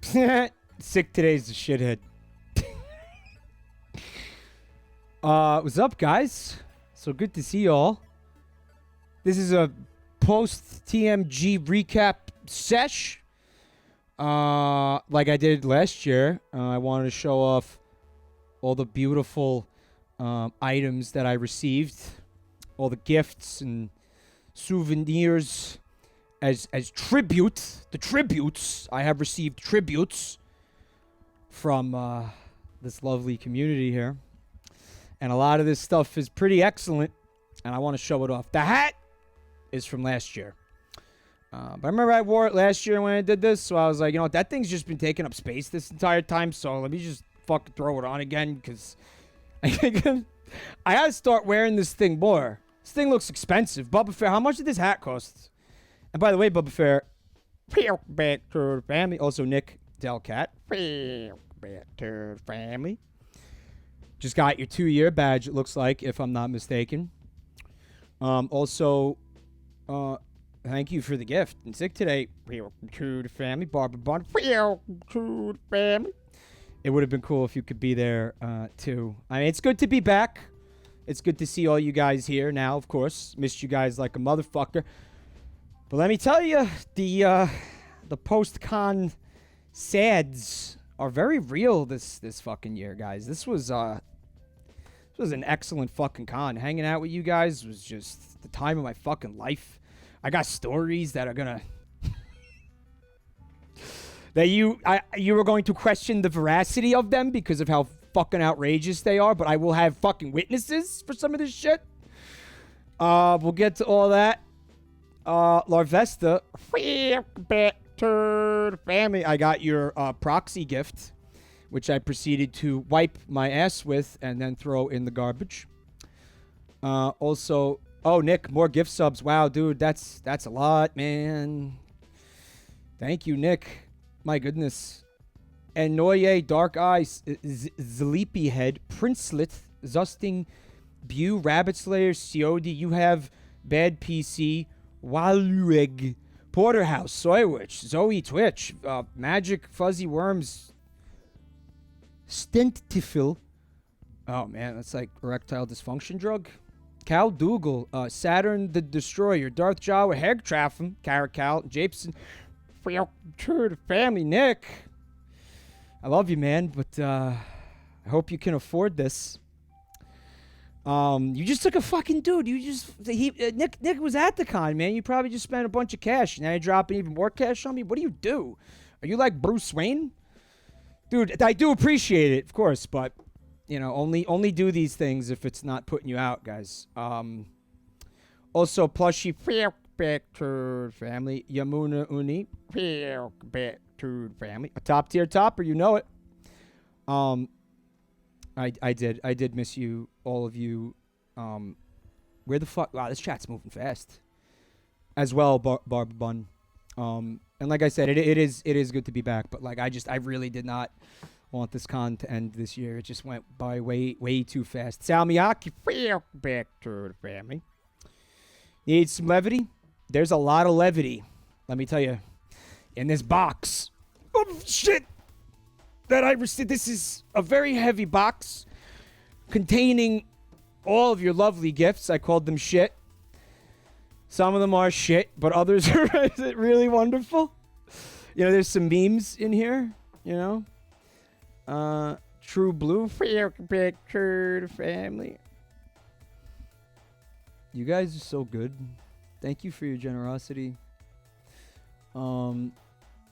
Sick today's the shithead. What's up, guys? So good to see y'all. This is a post TMG recap sesh. Like I did last year. I wanted to show off all the beautiful items that I received, all the gifts and souvenirs as tribute. The tributes. I have received tributes from this lovely community here. And a lot of this stuff is pretty excellent, and I want to show it off. The hat is from last year. But I remember I wore it last year when I did this, so I was like, you know what, that thing's just been taking up space this entire time, so let me just fucking throw it on again, because I gotta start wearing this thing more. This thing looks expensive. Bubba Fair, how much did this hat cost? And by the way, Bubba Fair, back to the family. Also, Nick Delcat, back to the family. Just got your 2-year badge, it looks like, if I'm not mistaken. Also, thank you for the gift. And sick today, to the family. Barbara Bond, to the family. It would have been cool if you could be there, too. I mean, it's good to be back. It's good to see all you guys here now, of course. Missed you guys like a motherfucker. But let me tell you, the post-con sads are very real this fucking year, guys. This was an excellent fucking con. Hanging out with you guys was just the time of my fucking life. I got stories that are gonna that you were going to question the veracity of them because of how fucking outrageous they are, but I will have fucking witnesses for some of this shit. We'll get to all that. Larvesta, back to the family. I got your proxy gift, which I proceeded to wipe my ass with and then throw in the garbage. Also, oh, Nick, more gift subs. Wow, dude, that's a lot, man. Thank you, Nick. My goodness. And Noye, Dark Eyes, Zleepy Head, Princelet, Zusting, Bew, Rabbit Slayer, Siodi, You Have Bad PC, Walueg, Porterhouse, Soy Witch, Zoe Twitch, Magic Fuzzy Worms, Stintifil. Oh, man, that's like erectile dysfunction drug. Cal Dougal, Saturn the Destroyer, Darth Jawa, Heg Traffam, Caracal, Japeson, the family, Nick. I love you, man, but I hope you can afford this. You just took a fucking dude. Nick was at the con, man. You probably just spent a bunch of cash. And now you're dropping even more cash on me? What do you do? Are you like Bruce Wayne? Dude, I do appreciate it, of course, but, you know, only do these things if it's not putting you out, guys. Also, plushie, back to family. Yamuna Uni, back to family. A top tier topper, you know it. I did miss you, all of you. Where the fuck? Wow, this chat's moving fast. As well, Barb Bun. And like I said, it is good to be back. But like, I really did not want this con to end this year. It just went by way too fast. Salmiaki, back to the family. Need some levity? There's a lot of levity. Let me tell you, in this box of shit that I received. This is a very heavy box containing all of your lovely gifts. I called them shit. Some of them are shit, but others are really wonderful. You know, there's some memes in here, you know. True Blue, picture family. You guys are so good. Thank you for your generosity.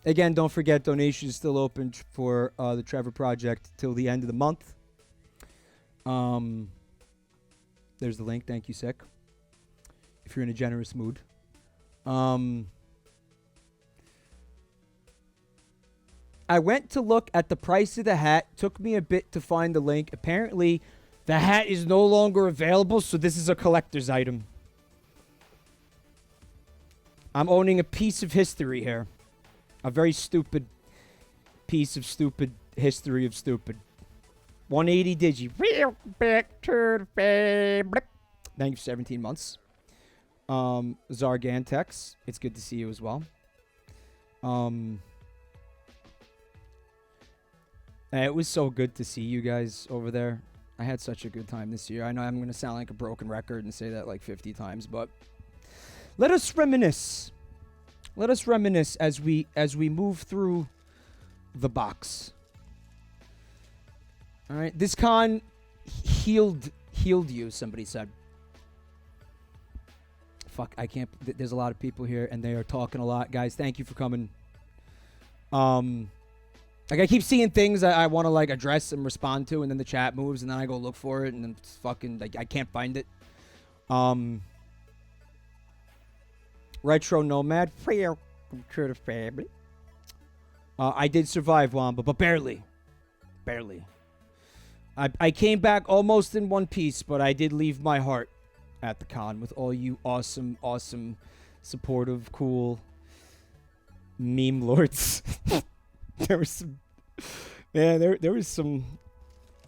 Again, don't forget, donations still open for the Trevor Project till the end of the month. There's the link. Thank you, Sick. If you're in a generous mood. I went to look at the price of the hat. Took me a bit to find the link. Apparently, the hat is no longer available, so this is a collector's item. I'm owning a piece of history here. A very stupid piece of stupid history of stupid. 180 digi. Back to the family. Thank you for 17 months. Zargantex, it's good to see you as well. It was so good to see you guys over there. I had such a good time this year. I know I'm going to sound like a broken record and say that like 50 times, but let us reminisce. Let us reminisce as we move through the box. All right, this con healed you, somebody said. Fuck, I can't. There's a lot of people here, and they are talking a lot. Guys, thank you for coming. Like, I keep seeing things I want to, like, address and respond to, and then the chat moves, and then I go look for it, and then it's fucking, like, I can't find it. Retro Nomad. To the family. I did survive, Wamba, but barely. Barely. I came back almost in one piece, but I did leave my heart at the con with all you awesome, supportive, cool meme lords. There was some, man, there was some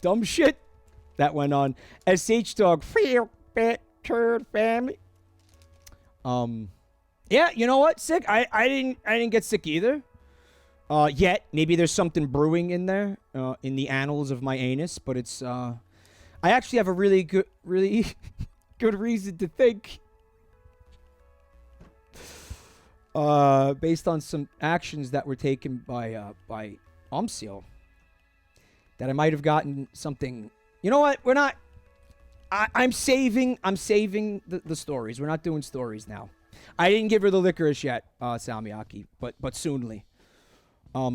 dumb shit that went on. SH Dog, turd family. Yeah, you know what? Sick. I didn't get sick either. Yet maybe there's something brewing in there, in the annals of my anus. But it's, I actually have a really good reason to think. Based on some actions that were taken by Omsil, that I might have gotten something. You know what? We're not. I'm saving the stories. We're not doing stories now. I didn't give her the licorice yet, Salmiaki, but soonly.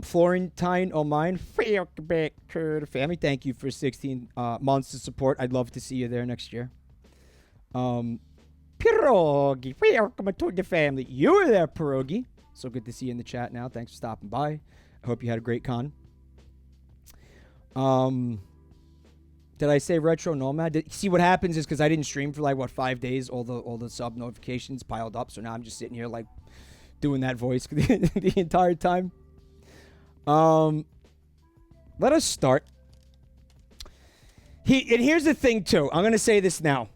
Florentine O'Mine, back to the family. Thank you for 16 months of support. I'd love to see you there next year. Pierogi, welcome to the family. You were there, Pierogi. So good to see you in the chat now. Thanks for stopping by. I hope you had a great con. Did I say Retro Nomad? See, what happens is because I didn't stream for like 5 days, all the sub notifications piled up. So now I'm just sitting here like doing that voice the entire time. Let us start. And here's the thing too. I'm gonna say this now.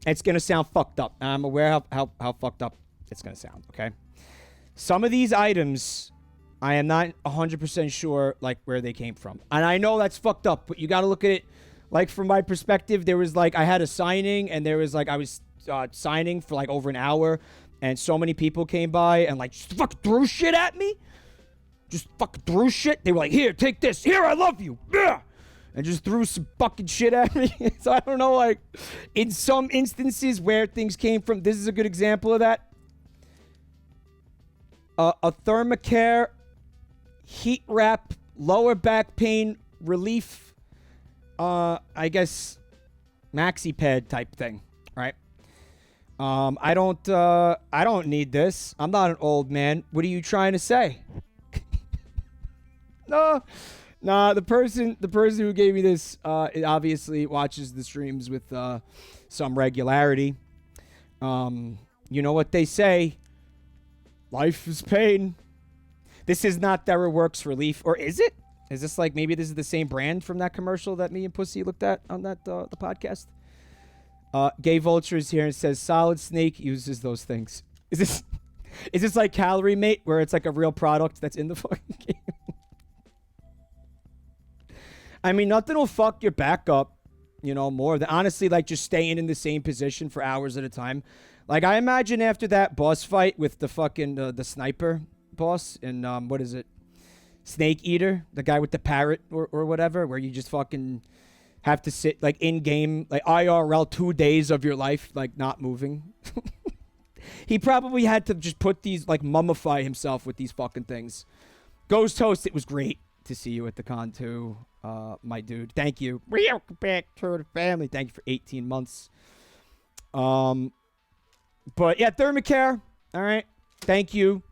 It's gonna sound fucked up. I'm aware how fucked up it's gonna sound. Okay. Some of these items, I am not 100% sure like where they came from, and I know that's fucked up. But you got to look at it like from my perspective. There was like I had a signing, and there was like I was signing for like over an hour, and so many people came by and like just fucking threw shit at me. Just fucking threw shit. They were like, "Here, take this. Here, I love you." Yeah. And just threw some fucking shit at me. So I don't know, like, in some instances where things came from. This is a good example of that. A Thermacare heat wrap lower back pain relief, I guess, maxi pad type thing, right? I don't need this. I'm not an old man. What are you trying to say? No. Nah, the person who gave me this obviously watches the streams with some regularity. You know what they say. Life is pain. This is not TheraWorks Relief, or is it? Is this like maybe this is the same brand from that commercial that me and Pussy looked at on that the podcast? Gay Vulture is here and says Solid Snake uses those things. Is this like Calorie Mate where it's like a real product that's in the fucking game? I mean, nothing will fuck your back up, you know, more than honestly, like just staying in the same position for hours at a time. Like I imagine after that boss fight with the fucking the sniper boss and what is it, Snake Eater, the guy with the parrot or whatever, where you just fucking have to sit like in game, like IRL 2 days of your life, like not moving. He probably had to just put these like mummify himself with these fucking things. Ghost Host, it was great to see you at the con too. My dude, thank you. Welcome back to the family. Thank you for 18 months. But yeah, Thermacare. All right. Thank you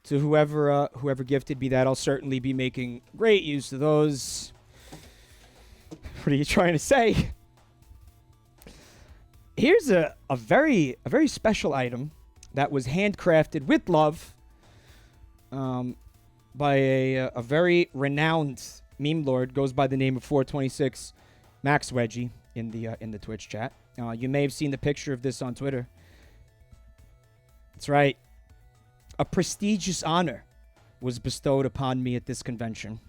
to whoever gifted me that. I'll certainly be making great use of those. What are you trying to say? Here's a very special item that was handcrafted with love by a very renowned meme lord, goes by the name of 426 Max Wedgie in the Twitch chat. You may have seen the picture of this on Twitter. That's right. A prestigious honor was bestowed upon me at this convention.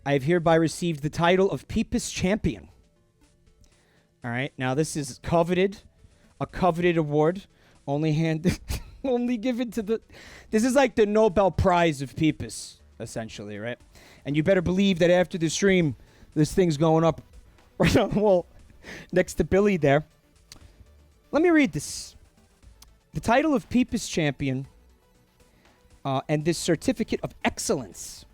I have hereby received the title of Peepus Champion. All right, now this is a coveted award, only given to the. This is like the Nobel Prize of Peepus, essentially, right? And you better believe that after the stream, this thing's going up right on the wall next to Billy there. Let me read this. The title of Peepus Champion and this certificate of excellence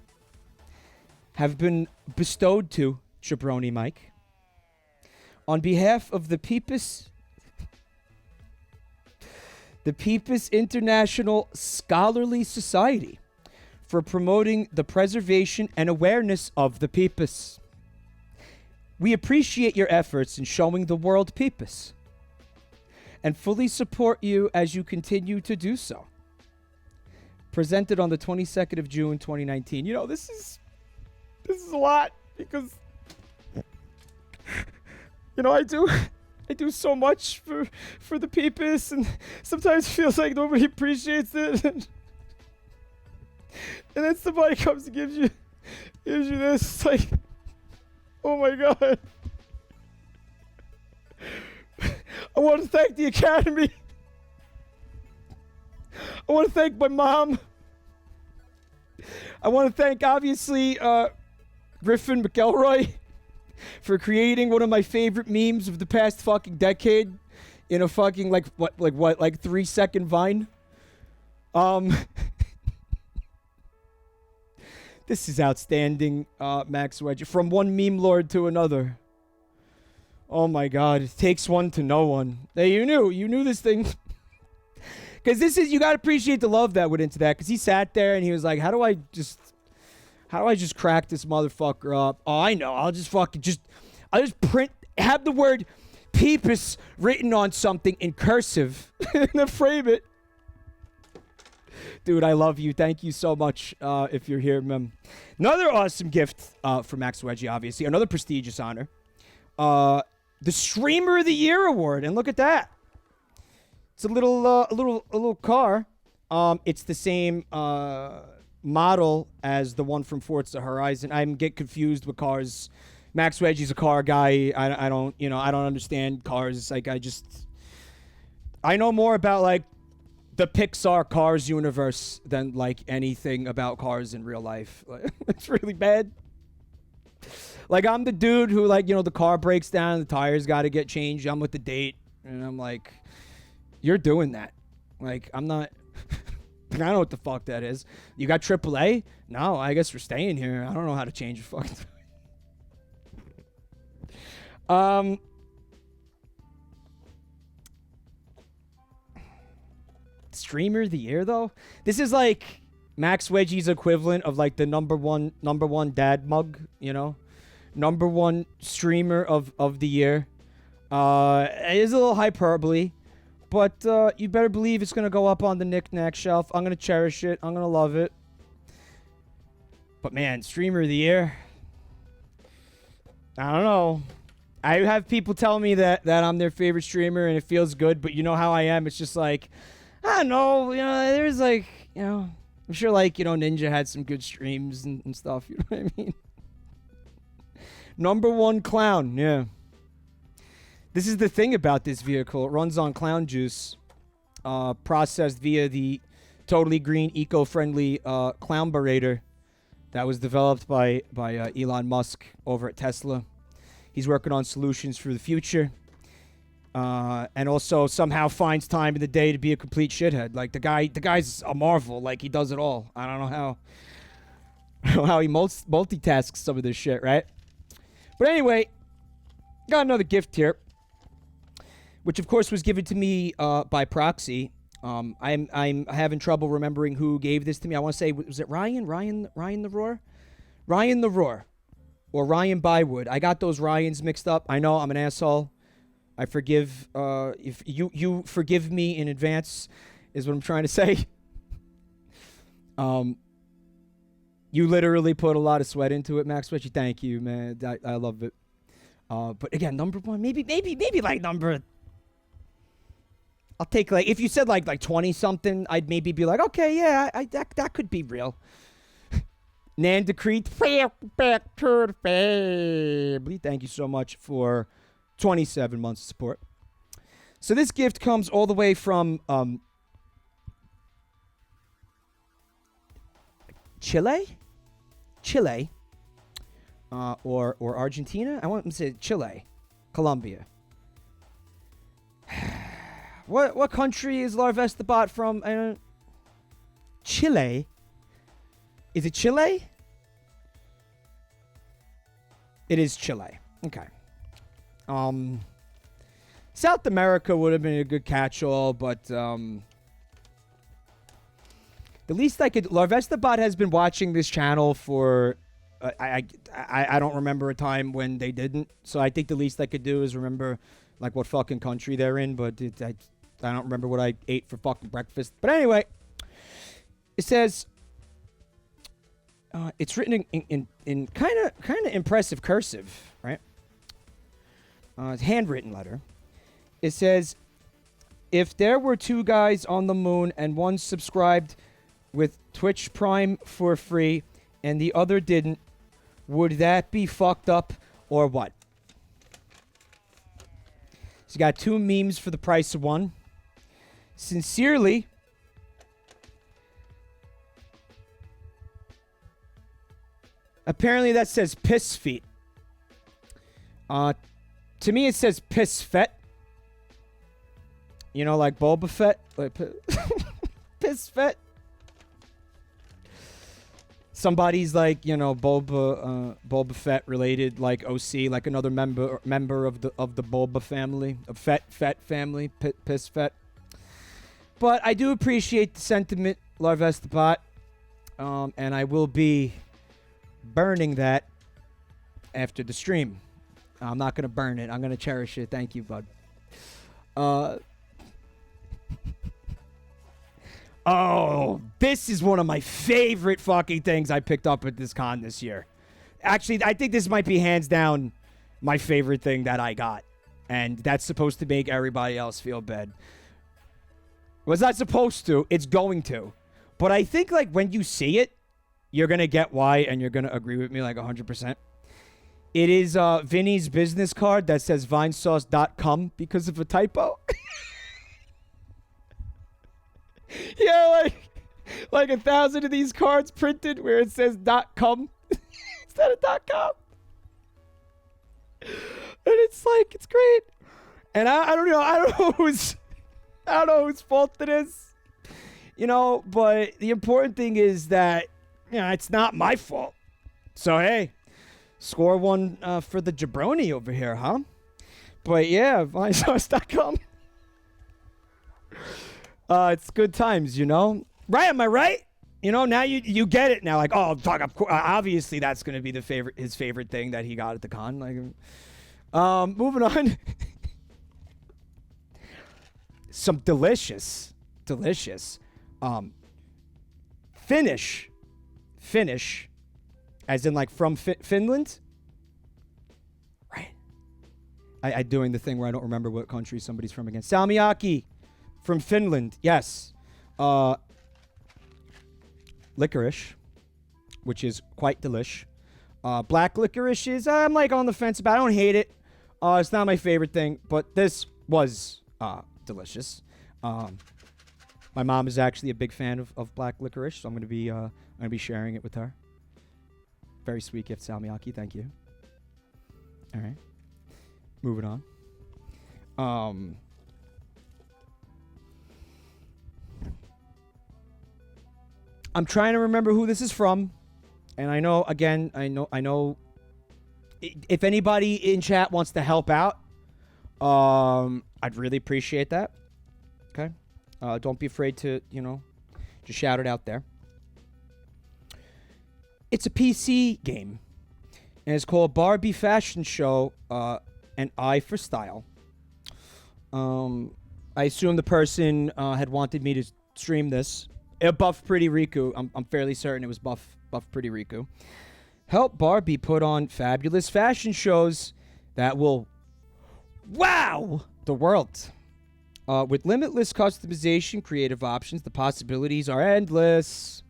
have been bestowed to Jabroni Mike on behalf of the Peepus International Scholarly Society for promoting the preservation and awareness of the Peepus. We appreciate your efforts in showing the world Peepus and fully support you as you continue to do so. Presented on the 22nd of June, 2019. You know, this is a lot because, you know, I do so much for the Peepus, and sometimes it feels like nobody appreciates it. And then somebody comes and gives you this. It's like, oh my God. I want to thank the Academy. I want to thank my mom. I want to thank, obviously, Griffin McElroy for creating one of my favorite memes of the past fucking decade in a fucking, like 3-second Vine. This is outstanding, Max Wedge. From one meme lord to another. Oh my God, it takes one to know one. Hey, you knew this thing. Because you gotta appreciate the love that went into that. Because he sat there and he was like, how do I just crack this motherfucker up? Oh, I know. I'll just have the word Peepus written on something in cursive and then frame it. Dude, I love you. Thank you so much if you're here, man. Another awesome gift for Max Wedgie, obviously. Another prestigious honor. The Streamer of the Year award. And look at that. It's a little car. It's the same model as the one from Forza Horizon. I get confused with cars. Max Weggie's a car guy. I don't understand cars. Like I know more about like the Pixar Cars universe than like anything about cars in real life. It's really bad. Like I'm the dude who like, the car breaks down, the tires got to get changed. I'm with the date and I'm like, you're doing that. Like I'm not. I don't know what the fuck that is. You got AAA? No, I guess we're staying here. I don't know how to change a fucking Streamer of the Year though? This is like Max Weggie's equivalent of like the number one dad mug, Number one streamer of the year. It is a little hyperbole. But you better believe it's going to go up on the knick-knack shelf. I'm going to cherish it. I'm going to love it. But, man, Streamer of the Year. I don't know. I have people tell me that I'm their favorite streamer, and it feels good. But you know how I am. It's just like, I don't know. There's like, I'm sure like, Ninja had some good streams and stuff. You know what I mean? Number one clown. Yeah. This is the thing about this vehicle. It runs on clown juice, processed via the totally green, eco-friendly clown berator that was developed by Elon Musk over at Tesla. He's working on solutions for the future, and also somehow finds time in the day to be a complete shithead. Like the guy's a marvel. Like he does it all. I don't know how he multitasks some of this shit, right? But anyway, got another gift here, which of course was given to me by proxy. I'm having trouble remembering who gave this to me. I want to say, was it Ryan the Roar? Ryan the Roar. Or Ryan Bywood. I got those Ryans mixed up. I know I'm an asshole. I forgive, if you forgive me in advance is what I'm trying to say. You literally put a lot of sweat into it, Max Switchy. Thank you, man. I love it. But again, number one, maybe like number, I'll take like, if you said like 20 something, I'd maybe be like, okay, yeah, that could be real. Nan Decreed, back to the family. Thank you so much for 27 months of support. So this gift comes all the way from Chile, or Argentina. I want to say Chile, Colombia. What country is Larvestabot from? Chile. Is it Chile? It is Chile. Okay. South America would have been a good catch-all, but the least I could. Larvestabot has been watching this channel for. I don't remember a time when they didn't. So I think the least I could do is remember like what fucking country they're in, but I don't remember what I ate for fucking breakfast. But anyway, it says. It's written in kind of impressive cursive, right? It's handwritten letter. It says, if there were two guys on the moon and one subscribed with Twitch Prime for free and the other didn't, would that be fucked up or what? So you got two memes for the price of one. Sincerely, apparently that says piss feet. To me it says piss fet. You know, like Boba Fett? Like piss fet. Somebody's like, you know, Boba Fett related, like OC, like another member of the Boba family, of Fett family, piss fet. But I do appreciate the sentiment, Larvestabot, and I will be burning that after the stream. I'm not gonna burn it. I'm gonna cherish it. Thank you, bud. Oh, this is one of my favorite fucking things I picked up at this con this year. Actually, I think this might be hands down my favorite thing that I got. And that's supposed to make everybody else feel bad. Well, it's not supposed to. It's going to. But I think, like, when you see it, you're going to get why, and you're going to agree with me, like, 100%. It is Vinny's business card that says vinesauce.com because of a typo. Yeah, like 1,000 of these cards printed where it says .com instead of .com. And it's like, it's great. And I don't know whose fault it is. You know, but the important thing is that, you know, it's not my fault. So hey, score one for the Jabroni over here, huh? But yeah, vinesauce.com. It's good times, you know? Right, am I right? You know, now you get it now. Like, oh, fuck, obviously that's going to be his favorite thing that he got at the con. Like, moving on. Some delicious, Finnish, as in like from Finland. Right. I doing the thing where I don't remember what country somebody's from again. Salmiakki. From Finland, yes. Licorice, which is quite delish. Black licorice is, I'm like on the fence about. I don't hate it. It's not my favorite thing, but this was delicious. My mom is actually a big fan of black licorice, so I'm gonna be sharing it with her. Very sweet gift, Salmiakki. Thank you. All right, moving on. I'm trying to remember who this is from, and I know if anybody in chat wants to help out, I'd really appreciate that. Okay, don't be afraid to, you know, just shout it out there. It's a PC game, and it's called Barbie Fashion Show, An Eye for Style. I assume the person had wanted me to stream this. Buff Pretty Riku. I'm fairly certain it was Buff Pretty Riku. Help Barbie put on fabulous fashion shows that will wow the world. With limitless customization, creative options, the possibilities are endless.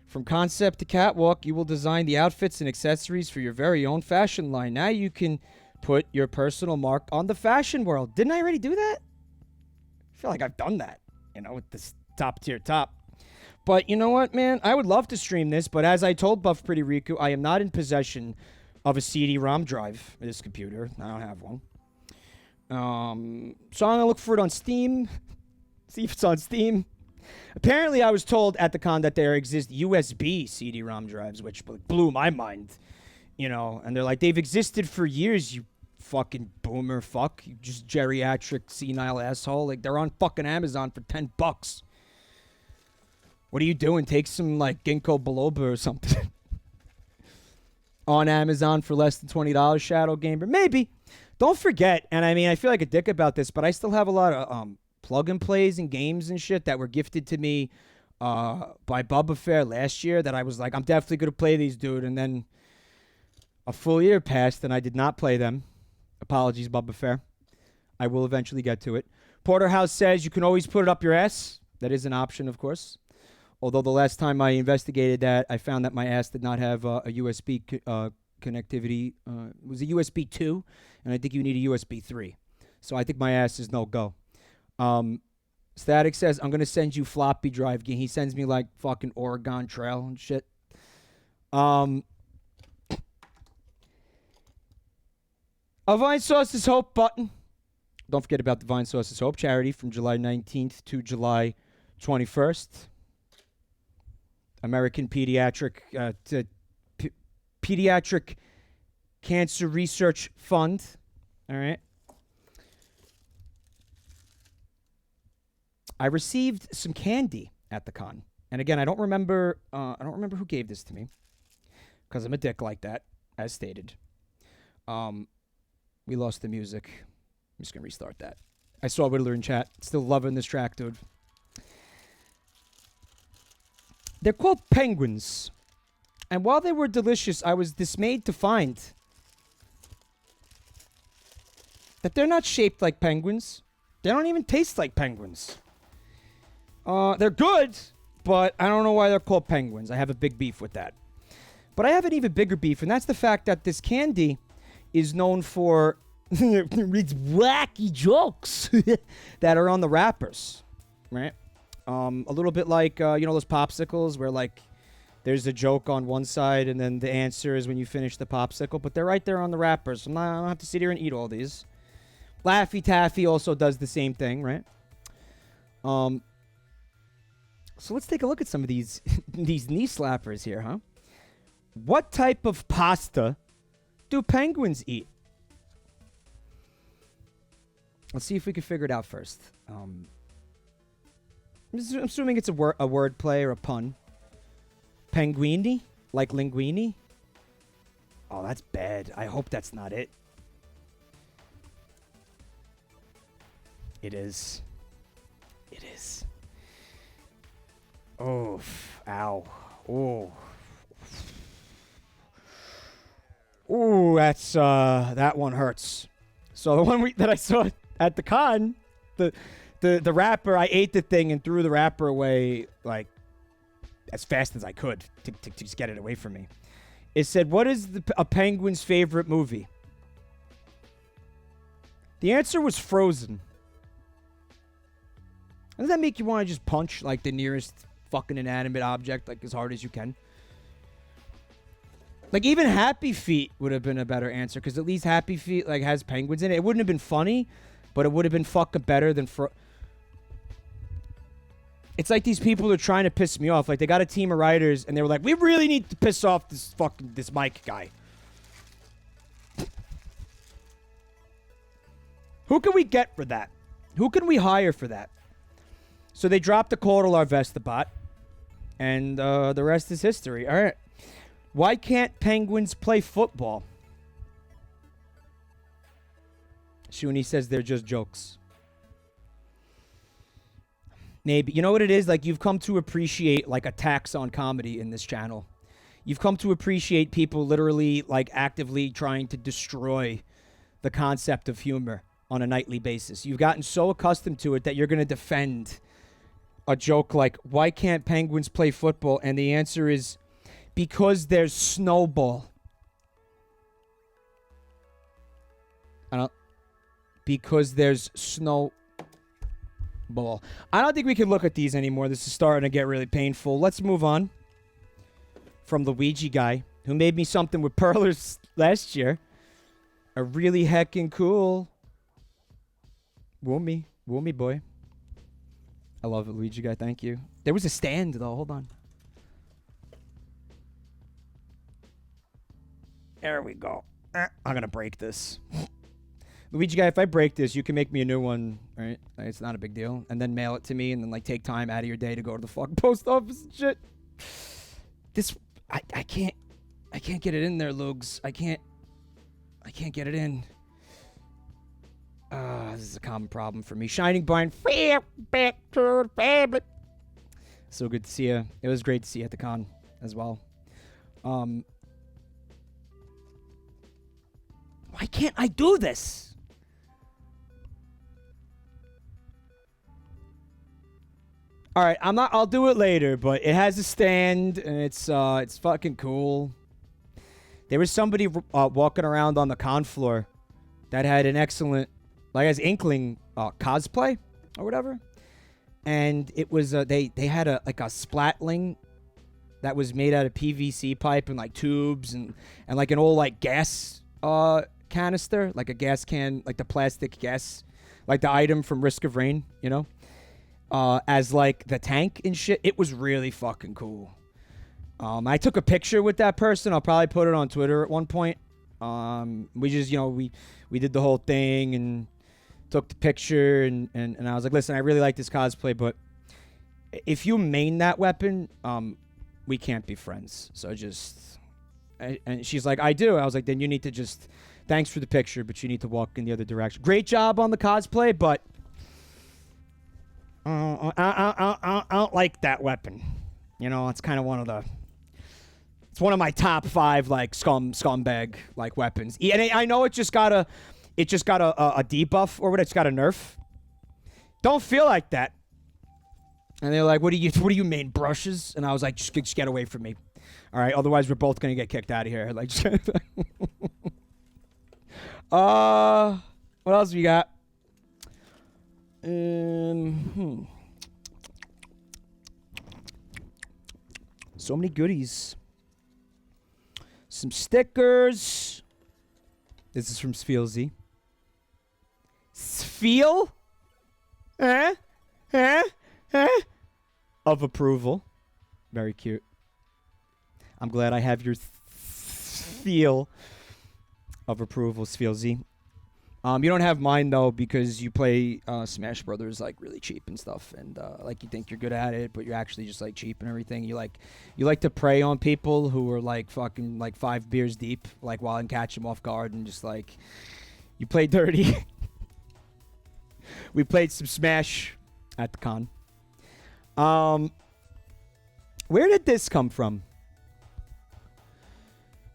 From concept to catwalk, you will design the outfits and accessories for your very own fashion line. Now you can put your personal mark on the fashion world. Didn't I already do that? I feel like I've done that, with this top tier top. But you know what, man? I would love to stream this, but as I told Buff Pretty Riku, I am not in possession of a CD-ROM drive for this computer. I don't have one. So I'm going to look for it on Steam. See if it's on Steam. Apparently, I was told at the con that there exist USB CD-ROM drives, which blew my mind, And they're like, they've existed for years, you fucking boomer fuck. You just geriatric, senile asshole. Like, they're on fucking Amazon for $10. What are you doing? Take some, ginkgo biloba or something. On Amazon for less than $20, Shadow Gamer. Maybe. Don't forget, and I feel like a dick about this, but I still have a lot of plug and plays and games and shit that were gifted to me by Bubba Fair last year that I was like, I'm definitely going to play these, dude. And then a full year passed and I did not play them. Apologies, Bubba Fair. I will eventually get to it. Porterhouse says you can always put it up your ass. That is an option, of course. Although the last time I investigated that, I found that my ass did not have a USB connectivity. It was a USB 2, and I think you need a USB 3. So I think my ass is no go. Static says, I'm going to send you floppy drive. He sends me fucking Oregon Trail and shit. A Vine Sauce's Hope button. Don't forget about the Vine Sauce's Hope charity from July 19th to July 21st. American Pediatric Pediatric Cancer Research Fund. All right. I received some candy at the con, and again, I don't remember who gave this to me, because I'm a dick like that, as stated. We lost the music. I'm just gonna restart that. I saw Whittler in chat. Still loving this track, dude. They're called penguins, and while they were delicious, I was dismayed to find that they're not shaped like penguins. They don't even taste like penguins. They're good, but I don't know why they're called penguins. I have a big beef with that. But I have an even bigger beef, and that's the fact that this candy is known for its wacky jokes that are on the wrappers, right? A little bit like, those popsicles where, there's a joke on one side and then the answer is when you finish the popsicle, but they're right there on the wrappers. So I don't have to sit here and eat all these. Laffy Taffy also does the same thing, right? So let's take a look at some of these these knee slappers here, huh? What type of pasta do penguins eat? Let's see if we can figure it out first. I'm assuming it's a word play or a pun. Penguini? Like linguini? Oh, that's bad. I hope that's not it. It is. It is. Oh, ow. Oh. Ooh, that's, that one hurts. So the one that I saw at the con, the wrapper, I ate the thing and threw the wrapper away, as fast as I could to just get it away from me. It said, what is a penguin's favorite movie? The answer was Frozen. Does that make you want to just punch, the nearest fucking inanimate object, as hard as you can? Even Happy Feet would have been a better answer, because at least Happy Feet, has penguins in it. It wouldn't have been funny, but it would have been fucking better than It's like these people are trying to piss me off. They got a team of writers, and they were like, we really need to piss off this Mike guy. Who can we get for that? Who can we hire for that? So they dropped a call to Larvestabot, and the rest is history. All right. Why can't penguins play football? Shuni says they're just jokes. Maybe. You know what it is? You've come to appreciate, attacks on comedy in this channel. You've come to appreciate people literally, actively trying to destroy the concept of humor. on a nightly basis. You've gotten so accustomed to it that you're going to defend a joke like, why can't penguins play football? And the answer is because there's snowball. Because there's snowball. I don't think we can look at these anymore. This is starting to get really painful. Let's move on from the Ouija guy who made me something with perlers last year. A really heckin' cool Woomy boy. I love it, Luigi guy. Thank you. There was a stand, though. Hold on. There we go. I'm going to break this. Luigi guy, if I break this, you can make me a new one, right? Like, it's not a big deal. And then mail it to me and then, like, take time out of your day to go to the fucking post office and shit. This, I can't get it in there, Lugs. I can't get it in. This is a common problem for me. Shining Barn, back to the family. So good to see you. It was great to see you at the con as well. Why can't I do this? All right, I'll do it later, but it has a stand and it's fucking cool. There was somebody walking around on the con floor that had an excellent, like, as Inkling cosplay or whatever, and it was they had a splatling that was made out of PVC pipe and like tubes and like an old like gas canister, like a gas can, like the plastic gas, like the item from Risk of Rain, you know, as like the tank and shit. It was really fucking cool. I took a picture with that person. I'll probably put it on Twitter at one point. We just, you know, we did the whole thing and took the picture and I was like, listen, I really like this cosplay, but if you main that weapon, we can't be friends. So just, and she's like, I do. I was like, then you need to just, thanks for the picture, but you need to walk in the other direction. Great job on the cosplay, but I don't like that weapon. You know, it's kind of one of my top 5 like scumbag like weapons. And I know it just got a debuff or whatever. It's got a nerf. Don't feel like that. And they're like, what do you mean, brushes? And I was like, just get away from me. All right, otherwise we're both gonna get kicked out of here. Like, what else we got? So many goodies. Some stickers. This is from Sfeelzy. Sfeel? Of approval. Very cute. I'm glad I have your feel of approval, Sfeelzy. You don't have mine though because you play Smash Brothers like really cheap and stuff, and like you think you're good at it, but you're actually just like cheap and everything. You like to prey on people who are like fucking like 5 beers deep, like while and catch them off guard, and just like you play dirty. We played some Smash at the con. Where did this come from?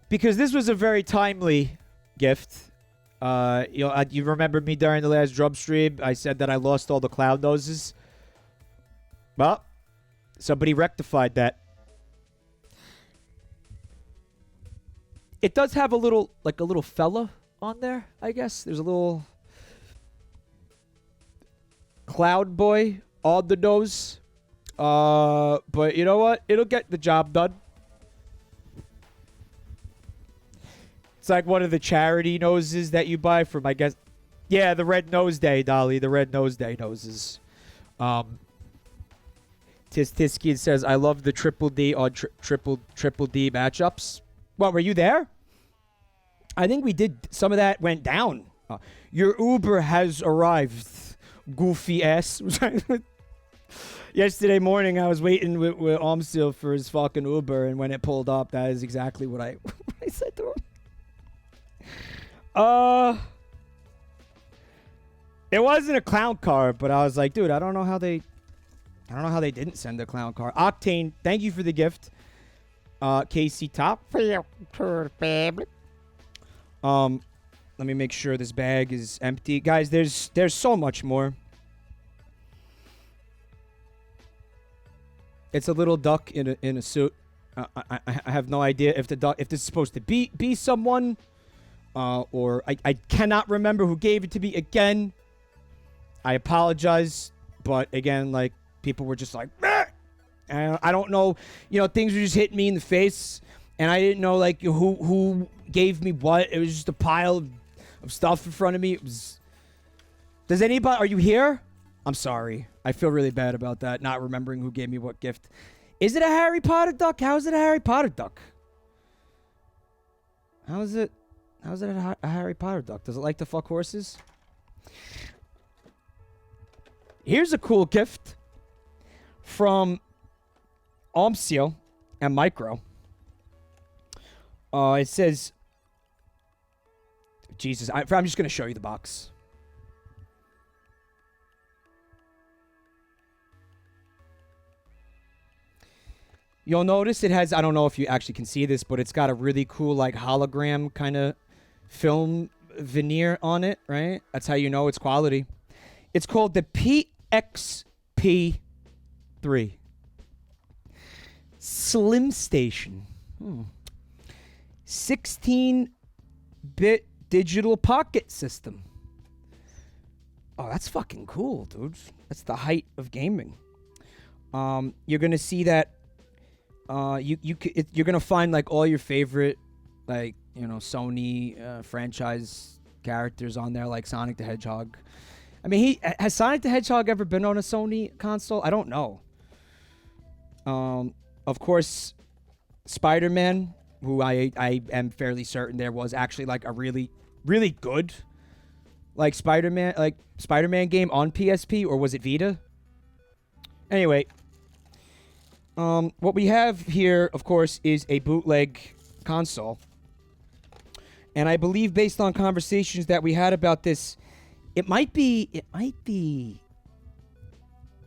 Because this was a very timely gift. You remember me during the last drum stream? I said that I lost all the clown noses. Well, somebody rectified that. It does have a little fella on there, I guess. There's a little cloud boy on the nose. But you know what? It'll get the job done. It's like one of the charity noses that you buy from, I guess. Yeah, the Red Nose Day, Dolly. The Red Nose Day noses. Tiskid says, I love the Triple D on Triple D matchups. What, were you there? I think we did. Some of that went down. Your Uber has arrived, goofy ass. Yesterday morning, I was waiting with Omsil for his fucking Uber, and when it pulled up, that is exactly what I said to him. It wasn't a clown car, but I was like, dude, I don't know how they didn't send a clown car. Octane, thank you for the gift. Casey Top. Let me make sure this bag is empty. Guys, there's so much more. It's a little duck in a suit. I have no idea if if this is supposed to be someone, or I cannot remember who gave it to me again. I apologize, but again, like, people were just like, meh! And I don't know, you know, things were just hitting me in the face, and I didn't know, like, who gave me what. It was just a pile of stuff in front of me. It was. Does anybody? Are you here? I'm sorry. I feel really bad about that, not remembering who gave me what gift. Is it a Harry Potter duck? How is it a Harry Potter duck? How is it a Harry Potter duck? Does it like to fuck horses? Here's a cool gift from Omsio and Micro. It says, Jesus, I'm just going to show you the box. You'll notice it has, I don't know if you actually can see this, but it's got a really cool, like, hologram kind of film veneer on it, right? That's how you know it's quality. It's called the PXP3 Slim Station. 16-bit digital pocket system. Oh, that's fucking cool, dude. That's the height of gaming. You're gonna see that. You're gonna find, like, all your favorite, like, you know, Sony franchise characters on there, like Sonic the Hedgehog. I mean, has Sonic the Hedgehog ever been on a Sony console? I don't know. Of course, Spider-Man, who I am fairly certain there was actually, like, a really, really good, like, Spider-Man game on PSP, or was it Vita? Anyway. What we have here, of course, is a bootleg console. And I believe, based on conversations that we had about this, it might be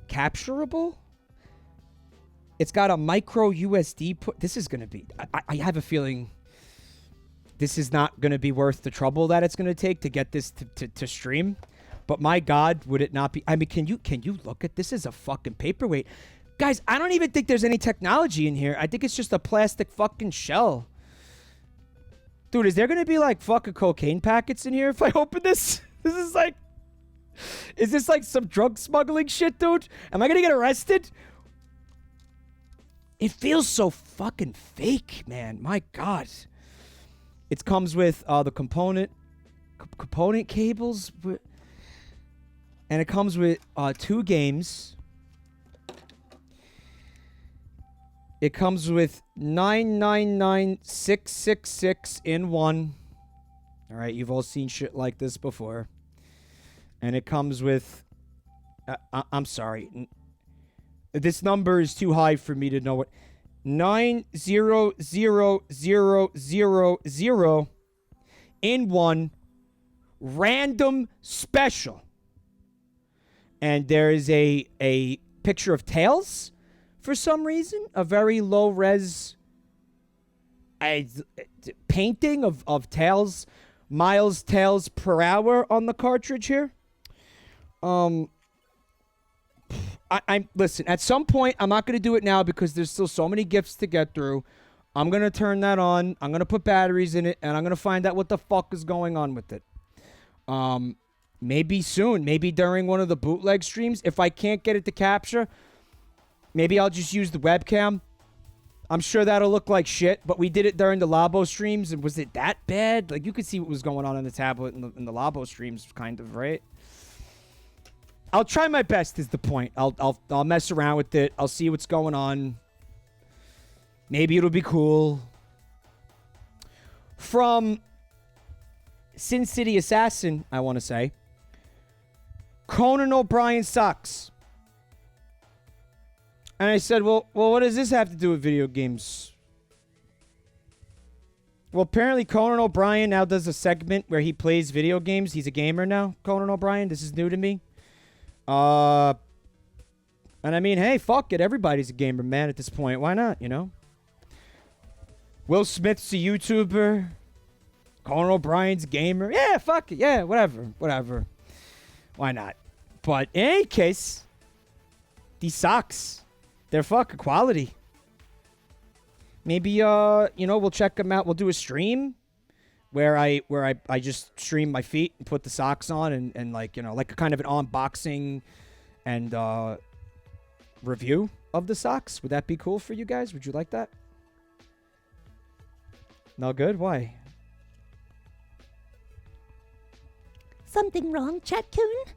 capturable. It's got a micro USB put. This is going to be, I have a feeling this is not going to be worth the trouble that it's going to take to get this to stream. But my God, would it not be? I mean, can you look at this? As a fucking paperweight. Guys, I don't even think there's any technology in here. I think it's just a plastic fucking shell. Dude, is there going to be, like, fucking cocaine packets in here if I open this? This is like... Is this like some drug smuggling shit, dude? Am I going to get arrested? It feels so fucking fake, man. My God. It comes with the component cables. And it comes with 2 games. It comes with 999666 in one. All right, you've all seen shit like this before. And it comes with... I'm sorry. This number is too high for me to know what... 90000 in one random special. And there is a picture of Tails... For some reason, a very low-res painting of Tails, Miles Tails per hour on the cartridge here. Listen, at some point, I'm not going to do it now because there's still so many gifts to get through. I'm going to turn that on. I'm going to put batteries in it, and I'm going to find out what the fuck is going on with it. Maybe soon. Maybe during one of the bootleg streams. If I can't get it to capture... Maybe I'll just use the webcam. I'm sure that'll look like shit, but we did it during the Labo streams, and was it that bad? Like, you could see what was going on the tablet in the Labo streams, kind of, right? I'll try my best is the point. I'll mess around with it. I'll see what's going on. Maybe it'll be cool. From Sin City Assassin, I want to say. Conan O'Brien sucks. And I said, well, what does this have to do with video games? Well, apparently Conan O'Brien now does a segment where he plays video games. He's a gamer now, Conan O'Brien. This is new to me. And I mean, hey, fuck it. Everybody's a gamer, man, at this point. Why not, you know? Will Smith's a YouTuber. Conan O'Brien's gamer. Yeah, fuck it. Yeah, whatever. Why not? But in any case, these socks, they're fucking quality. Maybe we'll check them out. We'll do a stream where I just stream my feet and put the socks on and like a kind of an unboxing and review of the socks. Would that be cool for you guys? Would you like that? No good? Why? Something wrong, Chat-Coon?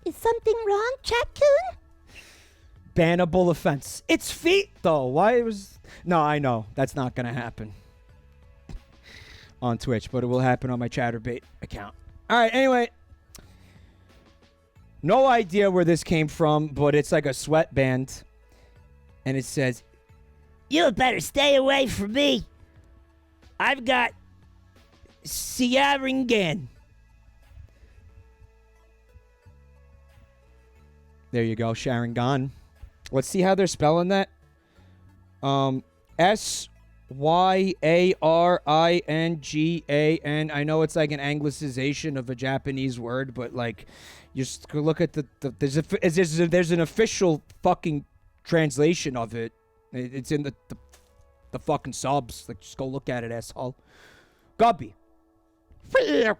Is something wrong, Chat-Coon? Bannable offense. It's feet, though. Why was... No, I know. That's not going to happen on Twitch, but it will happen on my Chatterbait account. All right, anyway. No idea where this came from, but it's like a sweatband. And it says, "You better stay away from me. I've got Sharingan." There you go, Sharingan. Let's see how they're spelling that. Syaringan. I know it's like an anglicization of a Japanese word, but like, just go look at there's an official fucking translation of it. It's in the fucking subs. Like, just go look at it, asshole. Gubby.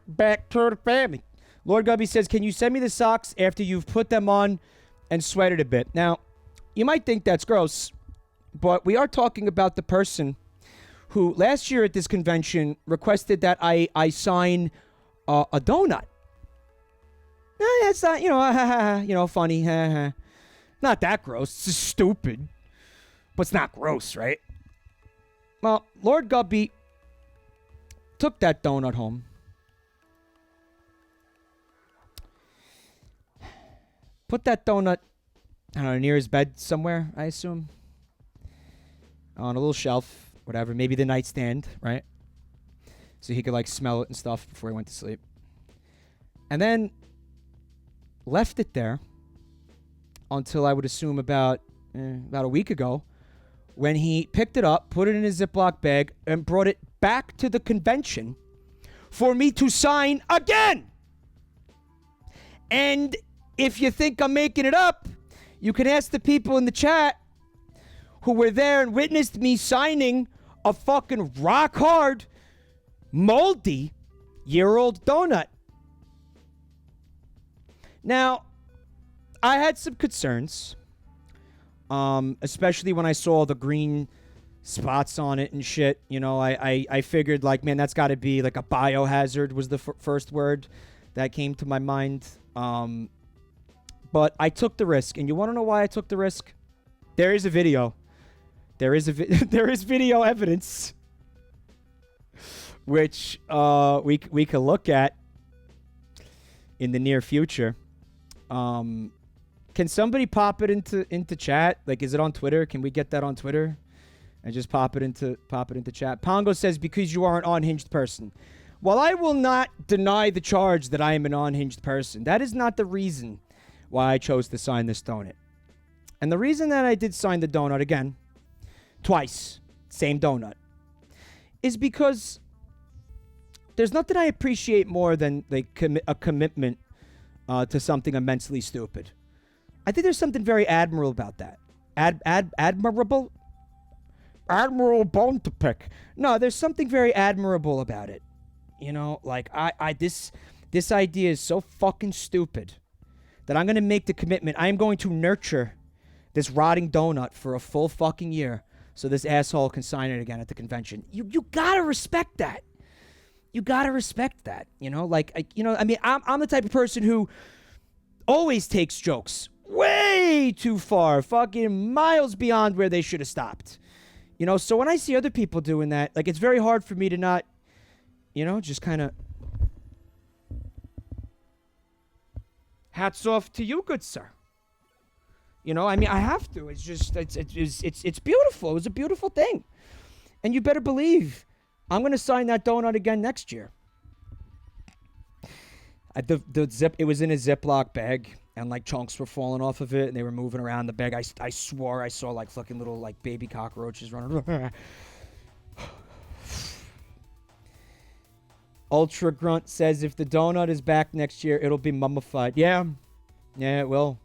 Back to the family. Lord Gubby says, "Can you send me the socks after you've put them on and sweated a bit?" Now, you might think that's gross, but we are talking about the person who last year at this convention requested that I sign a donut. It's not, funny. Not that gross. It's just stupid. But it's not gross, right? Well, Lord Gubby took that donut home. Put that donut, I don't know, near his bed somewhere, I assume. On a little shelf, whatever. Maybe the nightstand, right? So he could, like, smell it and stuff before he went to sleep. And then left it there until I would assume about a week ago, when he picked it up, put it in a Ziploc bag, and brought it back to the convention for me to sign again. And if you think I'm making it up, you can ask the people in the chat who were there and witnessed me signing a fucking rock hard, moldy, year-old donut. Now, I had some concerns, especially when I saw the green spots on it and shit. I figured, like, man, that's got to be like a biohazard was the first word that came to my mind. But I took the risk, and you want to know why I took the risk? There is a video. There is video evidence, which we can look at in the near future. Can somebody pop it into chat? Like, is it on Twitter? Can we get that on Twitter? And just pop it into chat. Pongo says, "Because you are an unhinged person." Well, I will not deny the charge that I am an unhinged person. That is not the reason why I chose to sign this donut. And the reason that I did sign the donut again, twice, same donut, is because there's nothing I appreciate more than a commitment to something immensely stupid. I think there's something very admirable about that. Admirable? Admirable bone to pick. No, there's something very admirable about it. This idea is so fucking stupid that I'm going to make the commitment. I am going to nurture this rotting donut for a full fucking year so this asshole can sign it again at the convention. You gotta respect that. You gotta respect that. I'm the type of person who always takes jokes way too far, fucking miles beyond where they should have stopped. So when I see other people doing that, like, it's very hard for me to not, just kind of... Hats off to you, good sir. I have to. It's just, it's beautiful. It was a beautiful thing. And you better believe I'm going to sign that donut again next year. It was in a Ziploc bag, and, like, chunks were falling off of it, and they were moving around the bag. I swore I saw, like, fucking little, like, baby cockroaches running around. Ultra Grunt says if the donut is back next year, it'll be mummified. Yeah. Yeah, it will.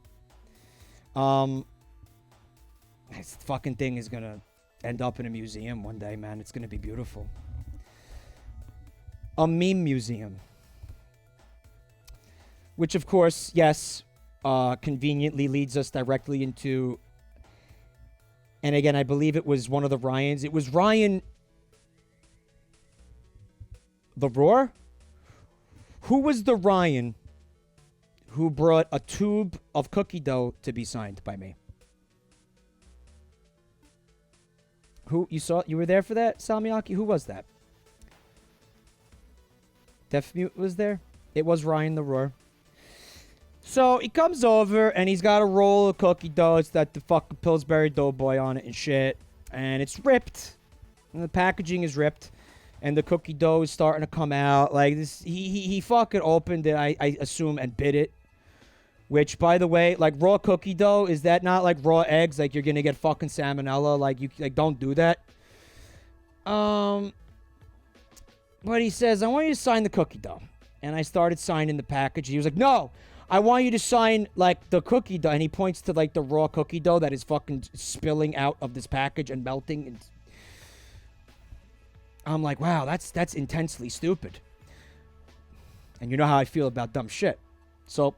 This fucking thing is gonna end up in a museum one day, man. It's gonna be beautiful. A meme museum. Which, of course, yes, conveniently leads us directly into... And again, I believe it was one of the Ryans. It was Ryan... The Roar? Who was the Ryan who brought a tube of cookie dough to be signed by me? Who, you saw, you were there for that, Salmiaki? Who was that? Deaf Mute was there? It was Ryan the Roar. So, he comes over, and he's got a roll of cookie dough. It's got the fucking Pillsbury Doughboy on it and shit. And it's ripped. And the packaging is ripped. And the cookie dough is starting to come out. Like, this, he fucking opened it, I assume, and bit it. Which, by the way, like, raw cookie dough, is that not like raw eggs? Like, you're gonna get fucking salmonella? Like, you, like, don't do that. But he says, I want you to sign the cookie dough. And I started signing the package. He was like, no, I want you to sign, like, the cookie dough. And he points to, like, the raw cookie dough that is fucking spilling out of this package and melting. And I'm like, wow, that's intensely stupid. And you know how I feel about dumb shit. So,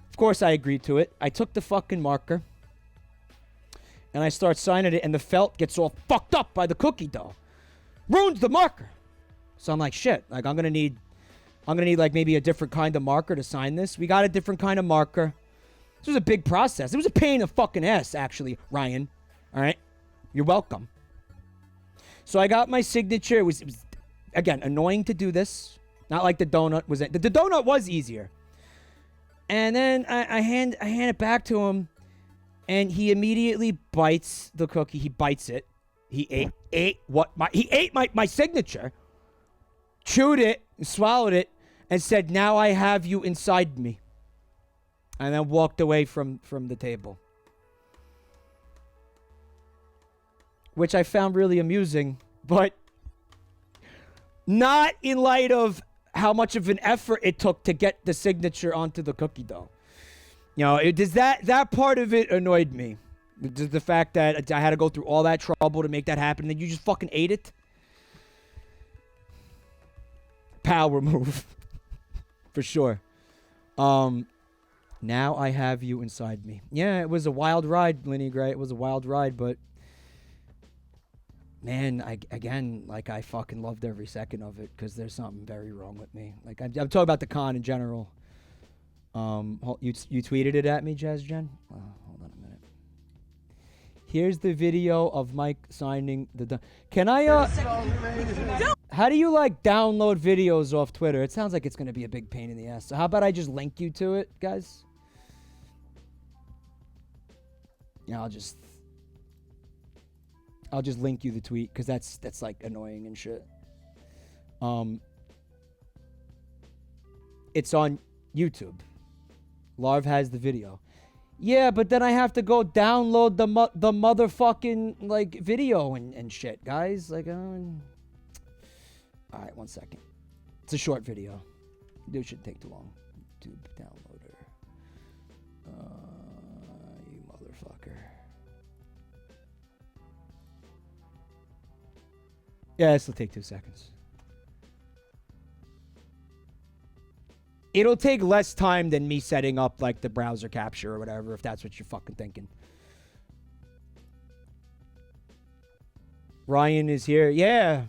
of course, I agreed to it. I took the fucking marker. And I start signing it. And the felt gets all fucked up by the cookie dough. Ruins the marker. So I'm like, shit. Like, I'm going to need, like, maybe a different kind of marker to sign this. We got a different kind of marker. This was a big process. It was a pain in the fucking ass, actually, Ryan. All right? You're welcome. So I got my signature. It was again, annoying to do this. Not like the donut was... The donut was easier. And then I hand it back to him. And he immediately bites the cookie. He bites it. He ate my signature. Chewed it, and swallowed it, and said, now I have you inside me. And then walked away from the table. Which I found really amusing, but not in light of how much of an effort it took to get the signature onto the cookie dough. You know, that part of it annoyed me. The fact that I had to go through all that trouble to make that happen, and then you just fucking ate it. Power move. For sure. Now I have you inside me. Yeah, it was a wild ride, Linny Gray. It was a wild ride, but... Man, I fucking loved every second of it, because there's something very wrong with me. Like, I'm talking about the con in general. You tweeted it at me, Jazz Jen? Hold on a minute. Here's the video of Mike signing the... Can I, How do you, like, download videos off Twitter? It sounds like it's going to be a big pain in the ass. So how about I just link you to it, guys? Yeah, I'll just link you the tweet, because that's like annoying and shit. It's on YouTube. Larv has the video. Yeah, but then I have to go download the motherfucking, like, video and shit, guys. Like, alright, 1 second. It's a short video. It shouldn't take too long. YouTube downloader. You motherfucker. Yeah, this will take 2 seconds. It'll take less time than me setting up, like, the browser capture or whatever, if that's what you're fucking thinking. Ryan is here. Yeah.